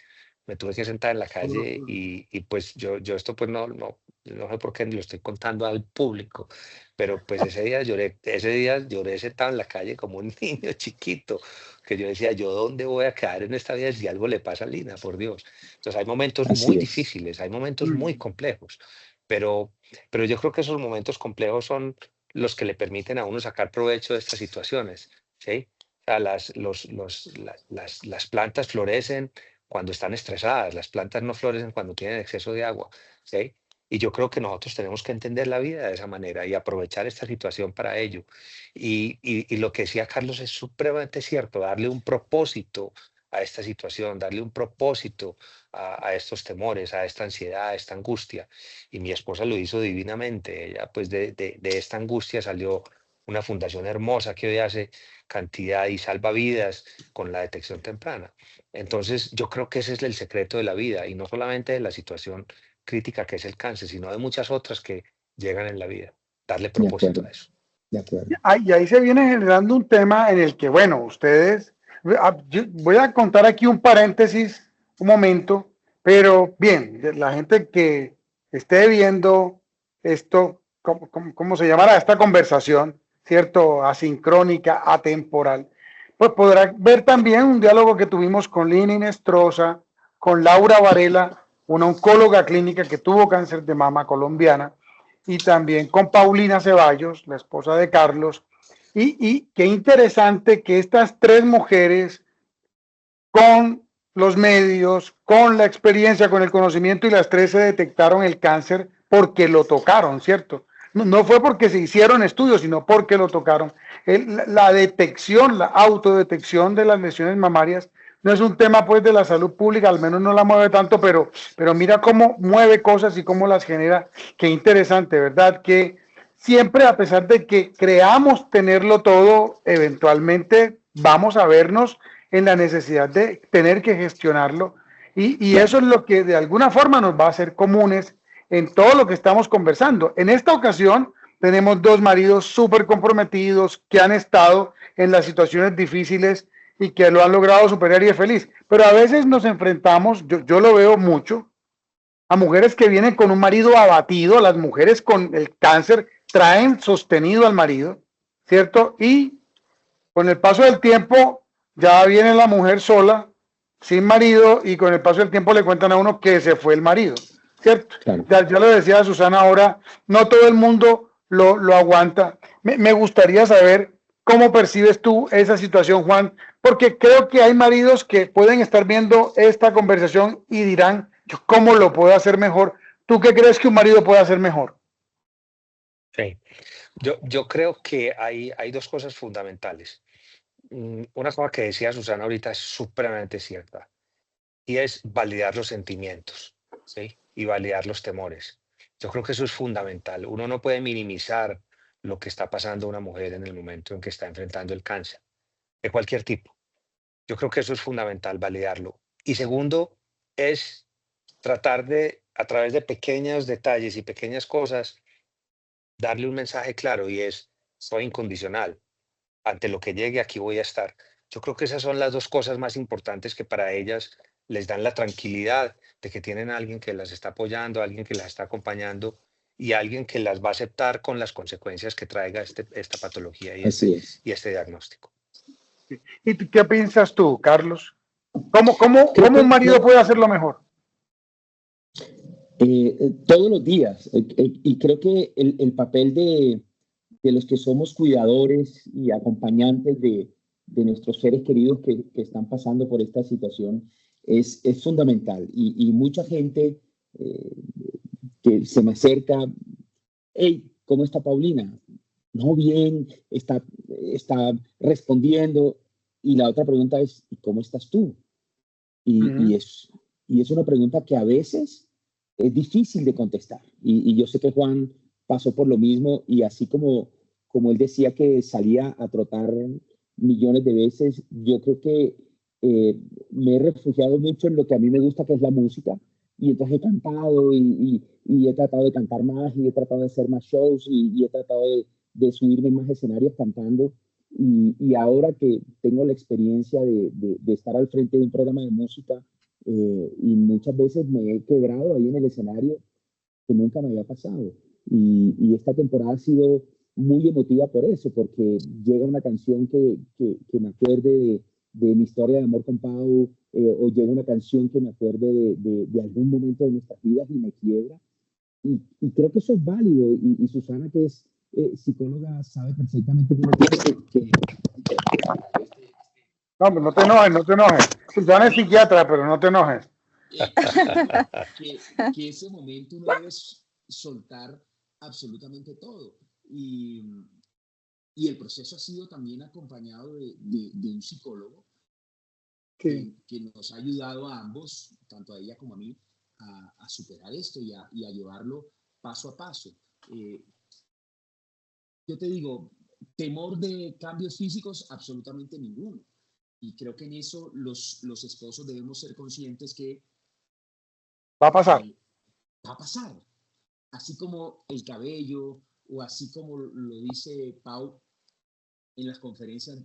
Me tuve que sentar en la calle y pues yo esto pues no sé por qué ni lo estoy contando al público, pero pues ese día lloré sentado en la calle como un niño chiquito, que yo decía, ¿yo dónde voy a quedar en esta vida si algo le pasa a Lina, por Dios? Entonces hay momentos muy así es. difíciles, hay momentos muy complejos, pero, pero yo creo que esos momentos complejos son los que le permiten a uno sacar provecho de estas situaciones, ¿sí? O sea, las plantas florecen cuando están estresadas, las plantas no florecen cuando tienen exceso de agua, ¿sí? Y yo creo que nosotros tenemos que entender la vida de esa manera y aprovechar esta situación para ello. Y lo que decía Carlos es supremamente cierto, darle un propósito a esta situación, darle un propósito a estos temores, a esta ansiedad, a esta angustia. Y mi esposa lo hizo divinamente. Ella, pues de esta angustia salió una fundación hermosa que hoy hace cantidad y salva vidas con la detección temprana. Entonces, yo creo que ese es el secreto de la vida y no solamente de la situación crítica que es el cáncer, sino de muchas otras que llegan en la vida. Darle De propósito acuerdo, a eso. de acuerdo. Y ahí se viene generando un tema en el que, bueno, ustedes, yo voy a contar aquí un paréntesis, un momento, pero bien, la gente que esté viendo esto, ¿cómo se llamará esta conversación? ¿Cierto? Asincrónica, atemporal. Pues podrá ver también un diálogo que tuvimos con Lina Inestrosa, con Laura Varela, una oncóloga clínica que tuvo cáncer de mama colombiana, y también con Paulina Ceballos, la esposa de Carlos. Y qué interesante que estas tres mujeres, con los medios, con la experiencia, con el conocimiento, y las tres se detectaron el cáncer porque lo tocaron, ¿cierto? No fue porque se hicieron estudios, sino porque lo tocaron. La detección, la autodetección de las lesiones mamarias no es un tema pues de la salud pública, al menos no la mueve tanto, pero mira cómo mueve cosas y cómo las genera. Qué interesante, ¿verdad? Que siempre, a pesar de que creamos tenerlo todo, eventualmente vamos a vernos en la necesidad de tener que gestionarlo. Y eso es lo que de alguna forma nos va a hacer comunes en todo lo que estamos conversando. En esta ocasión tenemos dos maridos súper comprometidos que han estado en las situaciones difíciles y que lo han logrado superar y es feliz. Pero a veces nos enfrentamos, yo lo veo mucho, a mujeres que vienen con un marido abatido, las mujeres con el cáncer traen sostenido al marido, ¿cierto? Y con el paso del tiempo ya viene la mujer sola, sin marido, y con el paso del tiempo le cuentan a uno que se fue el marido, ¿cierto? Claro. Ya lo decía Susana ahora, no todo el mundo lo aguanta. Me gustaría saber cómo percibes tú esa situación, Juan, porque creo que hay maridos que pueden estar viendo esta conversación y dirán, yo cómo lo puedo hacer mejor. ¿Tú qué crees que un marido puede hacer mejor? Sí. Yo creo que hay dos cosas fundamentales. Una cosa que decía Susana ahorita es supremamente cierta y es validar los sentimientos, ¿sí? Y validar los temores. Yo creo que eso es fundamental. Uno no puede minimizar lo que está pasando a una mujer en el momento en que está enfrentando el cáncer, de cualquier tipo. Yo creo que eso es fundamental, validarlo. Y segundo, es tratar de, a través de pequeños detalles y pequeñas cosas, darle un mensaje claro y es, soy incondicional. Ante lo que llegue, aquí voy a estar. Yo creo que esas son las dos cosas más importantes que para ellas les dan la tranquilidad de que tienen a alguien que las está apoyando, alguien que las está acompañando y alguien que las va a aceptar con las consecuencias que traiga esta patología Así es. y este diagnóstico. ¿Y qué piensas tú, Carlos? ¿Cómo Creo un que marido puede hacerlo mejor? todos los días. Y creo que el papel de los que somos cuidadores y acompañantes de nuestros seres queridos que están pasando por esta situación es fundamental. Y mucha gente que se me acerca, hey, ¿cómo está Paulina? No, bien, está respondiendo. Y la otra pregunta es, ¿y cómo estás tú? Y, y, es, y es una pregunta que a veces es difícil de contestar. Y yo sé que Juan pasó por lo mismo y así como él decía que salía a trotar millones de veces, yo creo que me he refugiado mucho en lo que a mí me gusta, que es la música. Y entonces he cantado y he tratado de cantar más y he tratado de hacer más shows y he tratado de subirme en más escenarios cantando. Y ahora que tengo la experiencia de estar al frente de un programa de música y muchas veces me he quebrado ahí en el escenario que nunca me había pasado. Y esta temporada ha sido muy emotiva por eso, porque llega una canción que me acuerde de mi historia de amor con Pau, o llega una canción que me acuerde de algún momento de nuestras vidas y me quiebra. Y creo que eso es válido. Y Susana, que es psicóloga, sabe perfectamente cómo que No, no te enojes, no te enojes. Susana es psiquiatra, pero no te enojes. que ese momento uno debe soltar absolutamente todo. Y el proceso ha sido también acompañado de un psicólogo que nos ha ayudado a ambos, tanto a ella como a mí, a superar esto y a llevarlo paso a paso. Yo te digo, temor de cambios físicos, absolutamente ninguno. Y creo que en eso los esposos debemos ser conscientes que Va a pasar. va a pasar. Así como el cabello, o así como lo dice Pau en las conferencias,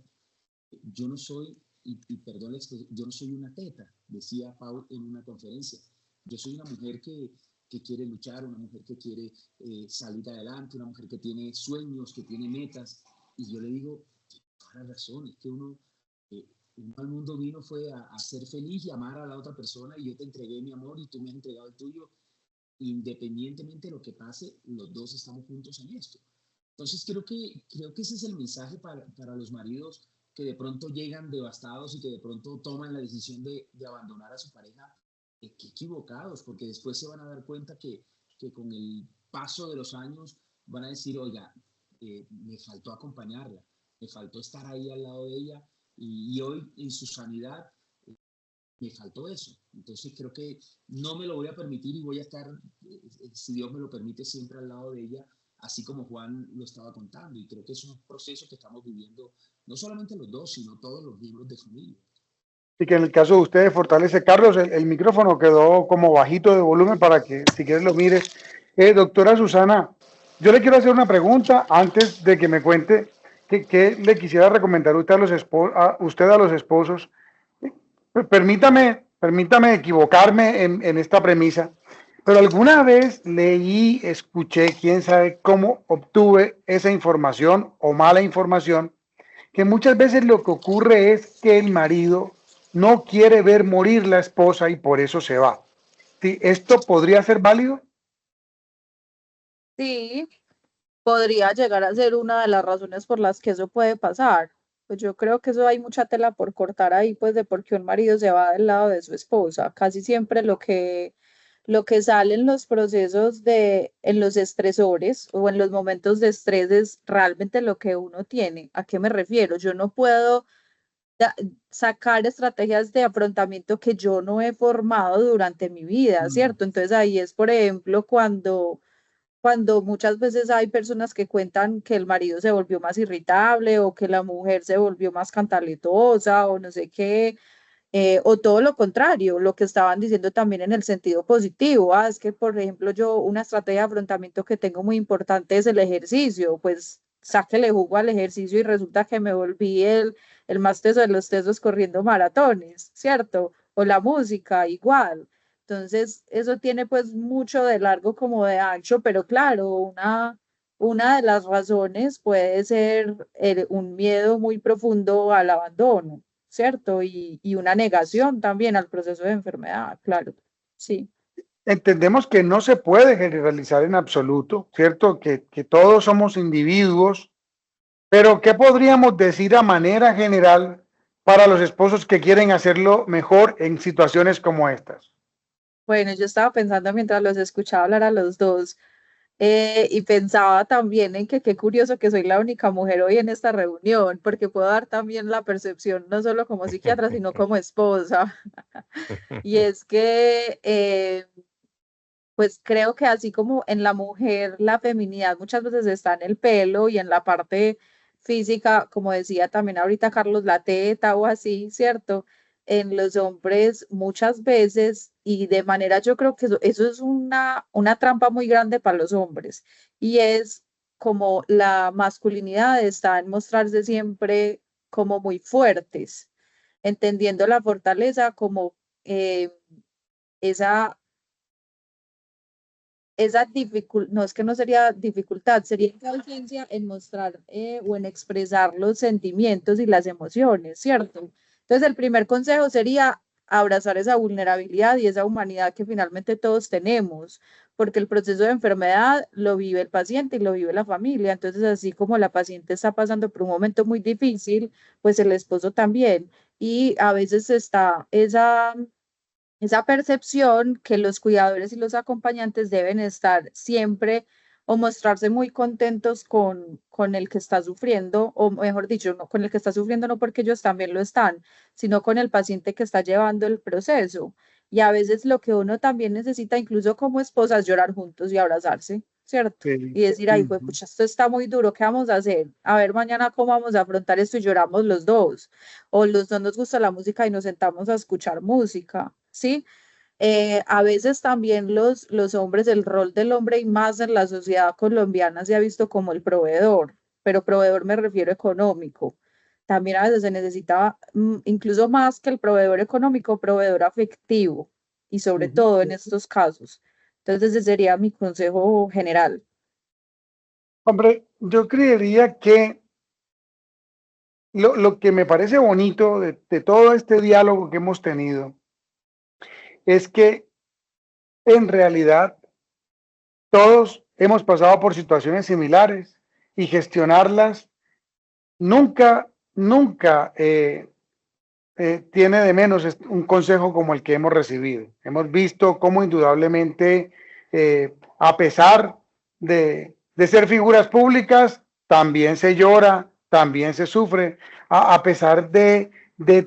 yo no soy, y perdón, yo no soy una teta, decía Pau en una conferencia. Yo soy una mujer que quiere luchar, una mujer que quiere salir adelante, una mujer que tiene sueños, que tiene metas. Y yo le digo, toda la razón, es que uno al mundo vino fue a ser feliz y amar a la otra persona, y yo te entregué mi amor y tú me has entregado el tuyo. Independientemente de lo que pase, los dos estamos juntos en esto. Entonces creo que ese es el mensaje para los maridos que de pronto llegan devastados y que de pronto toman la decisión de abandonar a su pareja, que equivocados, porque después se van a dar cuenta que con el paso de los años van a decir, oiga, me faltó acompañarla, me faltó estar ahí al lado de ella, y hoy en su sanidad me faltó eso. Entonces creo que no me lo voy a permitir y voy a estar, si Dios me lo permite, siempre al lado de ella, así como Juan lo estaba contando. Y creo que es un proceso que estamos viviendo, no solamente los dos, sino todos los miembros de familia. y que en el caso de ustedes fortalece. Carlos, el micrófono quedó como bajito de volumen para que si quieres lo mires. Doctora Susana, yo le quiero hacer una pregunta antes de que me cuente qué le quisiera recomendar usted a los esposos. Permítame equivocarme en esta premisa, pero alguna vez leí, escuché, quién sabe cómo obtuve esa información o mala información, que muchas veces lo que ocurre es que el marido no quiere ver morir la esposa y por eso se va. ¿Sí? ¿Esto podría ser válido? Sí, podría llegar a ser una de las razones por las que eso puede pasar. Pues yo creo que eso hay mucha tela por cortar ahí, pues de por qué un marido se va del lado de su esposa. Casi siempre lo que sale en los procesos en los estresores o en los momentos de estrés es realmente lo que uno tiene. ¿A qué me refiero? Yo no puedo da- sacar estrategias de afrontamiento que yo no he formado durante mi vida, ¿cierto? Entonces ahí es, por ejemplo, cuando muchas veces hay personas que cuentan que el marido se volvió más irritable o que la mujer se volvió más cantaletosa o no sé qué, o todo lo contrario, lo que estaban diciendo también en el sentido positivo. Es que, por ejemplo, yo una estrategia de afrontamiento que tengo muy importante es el ejercicio, pues sáquele jugo al ejercicio y resulta que me volví el más teso de los tesos corriendo maratones, ¿cierto? O la música, igual. Entonces, eso tiene pues mucho de largo como de ancho, pero claro, una de las razones puede ser un miedo muy profundo al abandono, ¿cierto? Y una negación también al proceso de enfermedad, claro, sí. Entendemos que no se puede generalizar en absoluto, ¿cierto? Que todos somos individuos, pero ¿qué podríamos decir a manera general para los esposos que quieren hacerlo mejor en situaciones como estas? Bueno, yo estaba pensando mientras los escuchaba hablar a los dos, y pensaba también en que qué curioso que soy la única mujer hoy en esta reunión, porque puedo dar también la percepción no solo como psiquiatra, sino como esposa. Y es que pues creo que así como en la mujer la feminidad muchas veces está en el pelo y en la parte física, como decía también ahorita Carlos, la teta o así, ¿cierto? En los hombres muchas veces y de manera yo creo que eso es una trampa muy grande para los hombres y es como la masculinidad está en mostrarse siempre como muy fuertes, entendiendo la fortaleza como esa no es que no sería dificultad, sería inteligencia en mostrar o en expresar los sentimientos y las emociones, ¿cierto? Entonces, el primer consejo sería abrazar esa vulnerabilidad y esa humanidad que finalmente todos tenemos, porque el proceso de enfermedad lo vive el paciente y lo vive la familia. Entonces, así como la paciente está pasando por un momento muy difícil, pues el esposo también. Y a veces está esa percepción que los cuidadores y los acompañantes deben estar siempre o mostrarse muy contentos con el que está sufriendo, o mejor dicho, no, con el que está sufriendo no porque ellos también lo están, sino con el paciente que está llevando el proceso. Y a veces lo que uno también necesita, incluso como esposa, es llorar juntos y abrazarse, ¿cierto? Sí. Y decir, ay, pues, pucha, esto está muy duro, ¿qué vamos a hacer? A ver, mañana cómo vamos a afrontar esto y lloramos los dos. O los dos nos gusta la música y nos sentamos a escuchar música, ¿sí? A veces también los hombres, el rol del hombre y más en la sociedad colombiana se ha visto como el proveedor, pero proveedor me refiero económico. También a veces se necesita, incluso más que el proveedor económico, proveedor afectivo y sobre todo en estos casos. Entonces ese sería mi consejo general. Hombre, yo creería que lo que me parece bonito de todo este diálogo que hemos tenido es que en realidad todos hemos pasado por situaciones similares y gestionarlas nunca tiene de menos un consejo como el que hemos recibido. Hemos visto cómo indudablemente, a pesar de ser figuras públicas, también se llora, también se sufre, a pesar de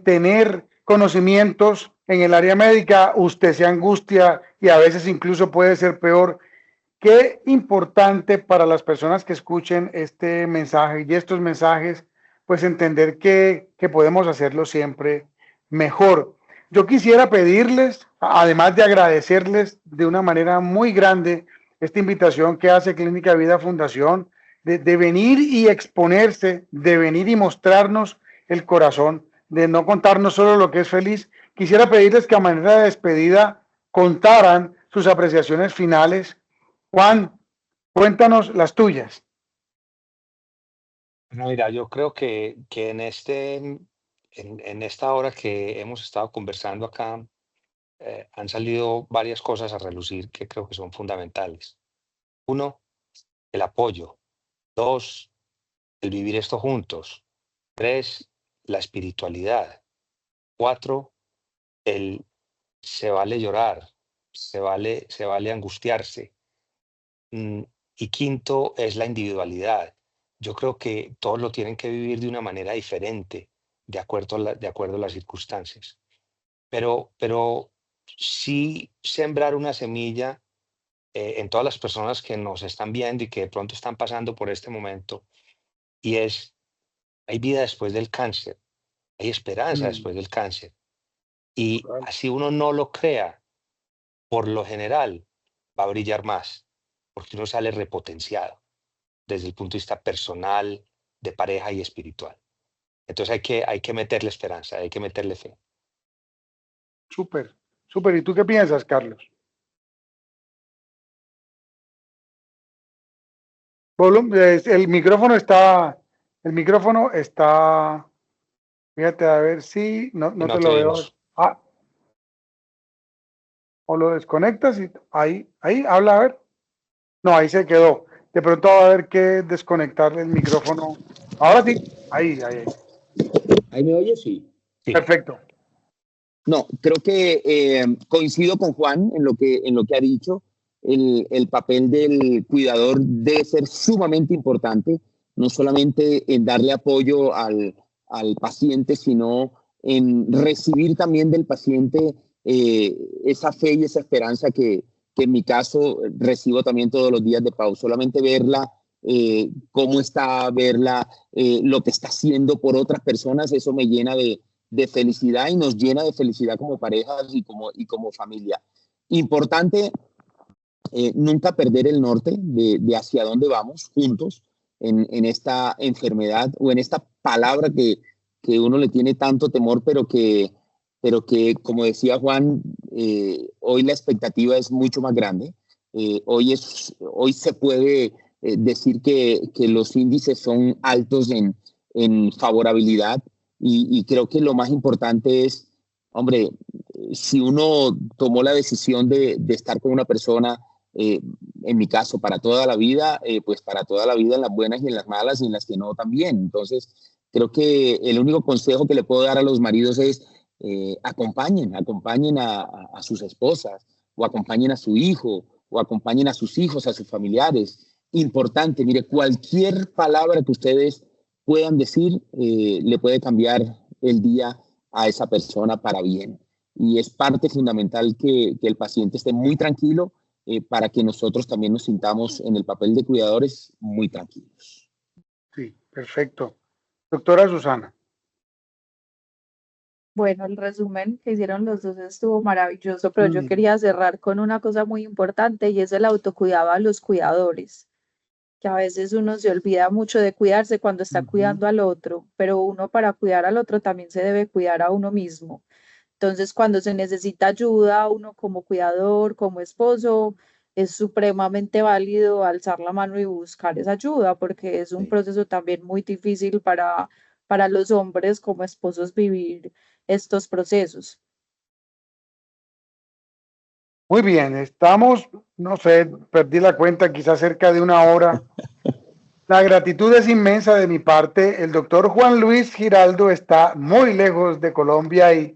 tener conocimientos en el área médica, usted se angustia y a veces incluso puede ser peor. Qué importante para las personas que escuchen este mensaje y estos mensajes, pues entender que podemos hacerlo siempre mejor. Yo quisiera pedirles, además de agradecerles de una manera muy grande esta invitación que hace Clínica Vida Fundación, de venir y exponerse, de venir y mostrarnos el corazón, de no contarnos solo lo que es feliz. Quisiera pedirles que a manera de despedida contaran sus apreciaciones finales. Juan, cuéntanos las tuyas. No, mira, yo creo que en esta hora que hemos estado conversando acá, han salido varias cosas a relucir que creo que son fundamentales. Uno, el apoyo. Dos, el vivir esto juntos. Tres, la espiritualidad. Cuatro, el se vale llorar, se vale angustiarse. Mm, Y quinto es la individualidad. Yo creo que todos lo tienen que vivir de una manera diferente, de acuerdo a las circunstancias. Pero sí sembrar una semilla en todas las personas que nos están viendo y que de pronto están pasando por este momento, y es, hay vida después del cáncer, hay esperanza Mm, después del cáncer. Y total. así uno no lo crea, por lo general va a brillar más, porque uno sale repotenciado desde el punto de vista personal, de pareja y espiritual. Entonces hay que meterle esperanza, hay que meterle fe. Súper, súper. ¿Y tú qué piensas, Carlos? El micrófono está, fíjate a ver si, no, Y no no te te lo veo. oímos. Ah, o lo desconectas y ahí, habla a ver. No, ahí se quedó. De pronto va a haber que desconectar el micrófono. Ahora sí, ahí. ¿Ahí me oye? Sí. Sí, Perfecto. No, creo que coincido con Juan en lo que ha dicho. El papel del cuidador debe ser sumamente importante, no solamente en darle apoyo al paciente, sino en recibir también del paciente esa fe y esa esperanza que en mi caso recibo también todos los días de Pau. Solamente verla, cómo está, verla, lo que está haciendo por otras personas, eso me llena de felicidad y nos llena de felicidad como parejas y como familia. Importante nunca perder el norte de hacia dónde vamos juntos en esta enfermedad o en esta palabra que uno le tiene tanto temor, pero que como decía Juan, hoy la expectativa es mucho más grande. Hoy se puede decir que los índices son altos en favorabilidad y creo que lo más importante es, hombre, si uno tomó la decisión de estar con una persona, eh, en mi caso, para toda la vida, pues para toda la vida en las buenas y en las malas y en las que no también. Entonces, creo que el único consejo que le puedo dar a los maridos es acompañen a sus esposas o acompañen a su hijo o acompañen a sus hijos, a sus familiares. Importante, mire, cualquier palabra que ustedes puedan decir le puede cambiar el día a esa persona para bien. Y es parte fundamental que el paciente esté muy tranquilo para que nosotros también nos sintamos en el papel de cuidadores muy tranquilos. Sí, perfecto. Doctora Susana. Bueno, el resumen que hicieron los dos estuvo maravilloso, pero yo Mm, quería cerrar con una cosa muy importante y es el autocuidado a los cuidadores, que a veces uno se olvida mucho de cuidarse cuando está ujú. cuidando al otro, pero uno para cuidar al otro también se debe cuidar a uno mismo. Entonces, cuando se necesita ayuda, uno como cuidador, como esposo, es supremamente válido alzar la mano y buscar esa ayuda, porque es un Sí. proceso también muy difícil para los hombres como esposos vivir estos procesos. Muy bien, estamos, no sé, perdí la cuenta, quizás cerca de una hora. La gratitud es inmensa de mi parte. El doctor Juan Luis Giraldo está muy lejos de Colombia y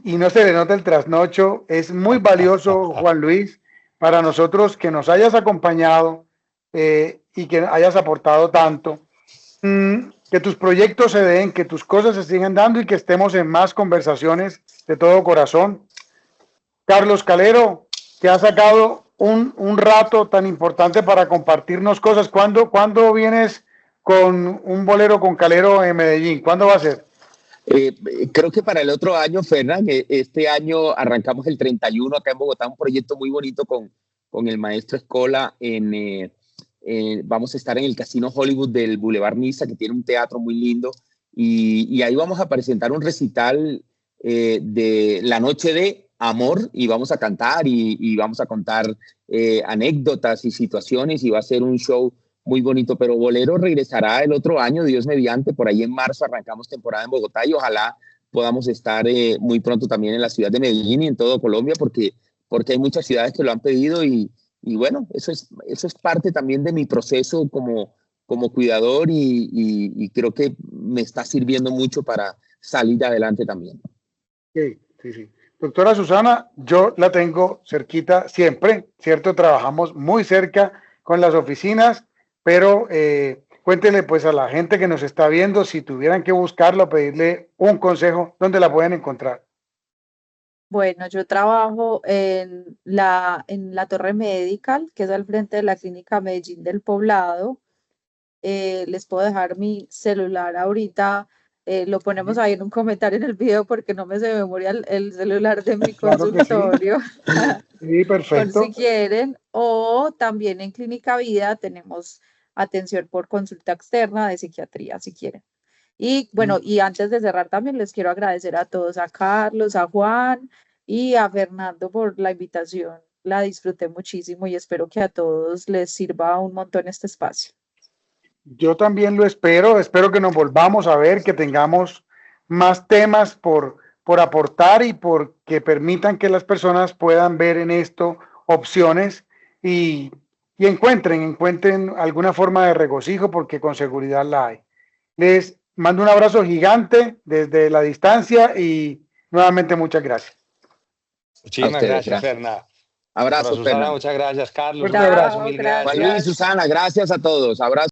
no se le nota el trasnocho. Es muy valioso, Juan Luis, para nosotros que nos hayas acompañado y que hayas aportado tanto. Que tus proyectos se den, que tus cosas se sigan dando y que estemos en más conversaciones de todo corazón. Carlos Calero, que ha sacado un rato tan importante para compartirnos cosas. ¿Cuándo vienes con un bolero con Calero en Medellín? ¿Cuándo va a ser? Creo que para el otro año, Fernán, este año arrancamos el 31 acá en Bogotá, un proyecto muy bonito con el maestro Escola. Vamos a estar en el Casino Hollywood del Boulevard Niza, que tiene un teatro muy lindo, y ahí vamos a presentar un recital de la noche de amor, y vamos a cantar y vamos a contar anécdotas y situaciones, y va a ser un show muy bonito. Pero Bolero regresará el otro año, Dios mediante. Por ahí en marzo arrancamos temporada en Bogotá, y ojalá podamos estar muy pronto también en la ciudad de Medellín y en todo Colombia, porque hay muchas ciudades que lo han pedido, y bueno, eso es parte también de mi proceso como cuidador, y creo que me está sirviendo mucho para salir adelante también. Sí, sí, sí. Doctora Susana, yo la tengo cerquita siempre, ¿cierto? Trabajamos muy cerca con las oficinas, pero cuéntele pues a la gente que nos está viendo, si tuvieran que buscarla o pedirle un consejo, ¿dónde la pueden encontrar? Bueno, yo trabajo en la Torre Medical, que es al frente de la Clínica Medellín del Poblado. Les puedo dejar mi celular ahorita. Lo ponemos ahí en un comentario en el video porque no me sé de memoria el celular de mi Claro que sí. consultorio. Sí, Por perfecto. si quieren. O también en Clínica Vida tenemos atención por consulta externa de psiquiatría, si quieren. Y bueno, y antes de cerrar también les quiero agradecer a todos, a Carlos, a Juan y a Fernando por la invitación. La disfruté muchísimo y espero que a todos les sirva un montón este espacio. Yo también lo espero que nos volvamos a ver, que tengamos más temas por aportar y por que permitan que las personas puedan ver en esto opciones y encuentren alguna forma de regocijo, porque con seguridad la hay. Les mando un abrazo gigante desde la distancia y nuevamente muchas gracias. Muchísimas gracias, Ferna. Abrazo, Susana, Ferna. muchas gracias, Carlos. Un abrazo. Mil Gracias. Juan Luis, Susana, gracias a todos. Abrazo.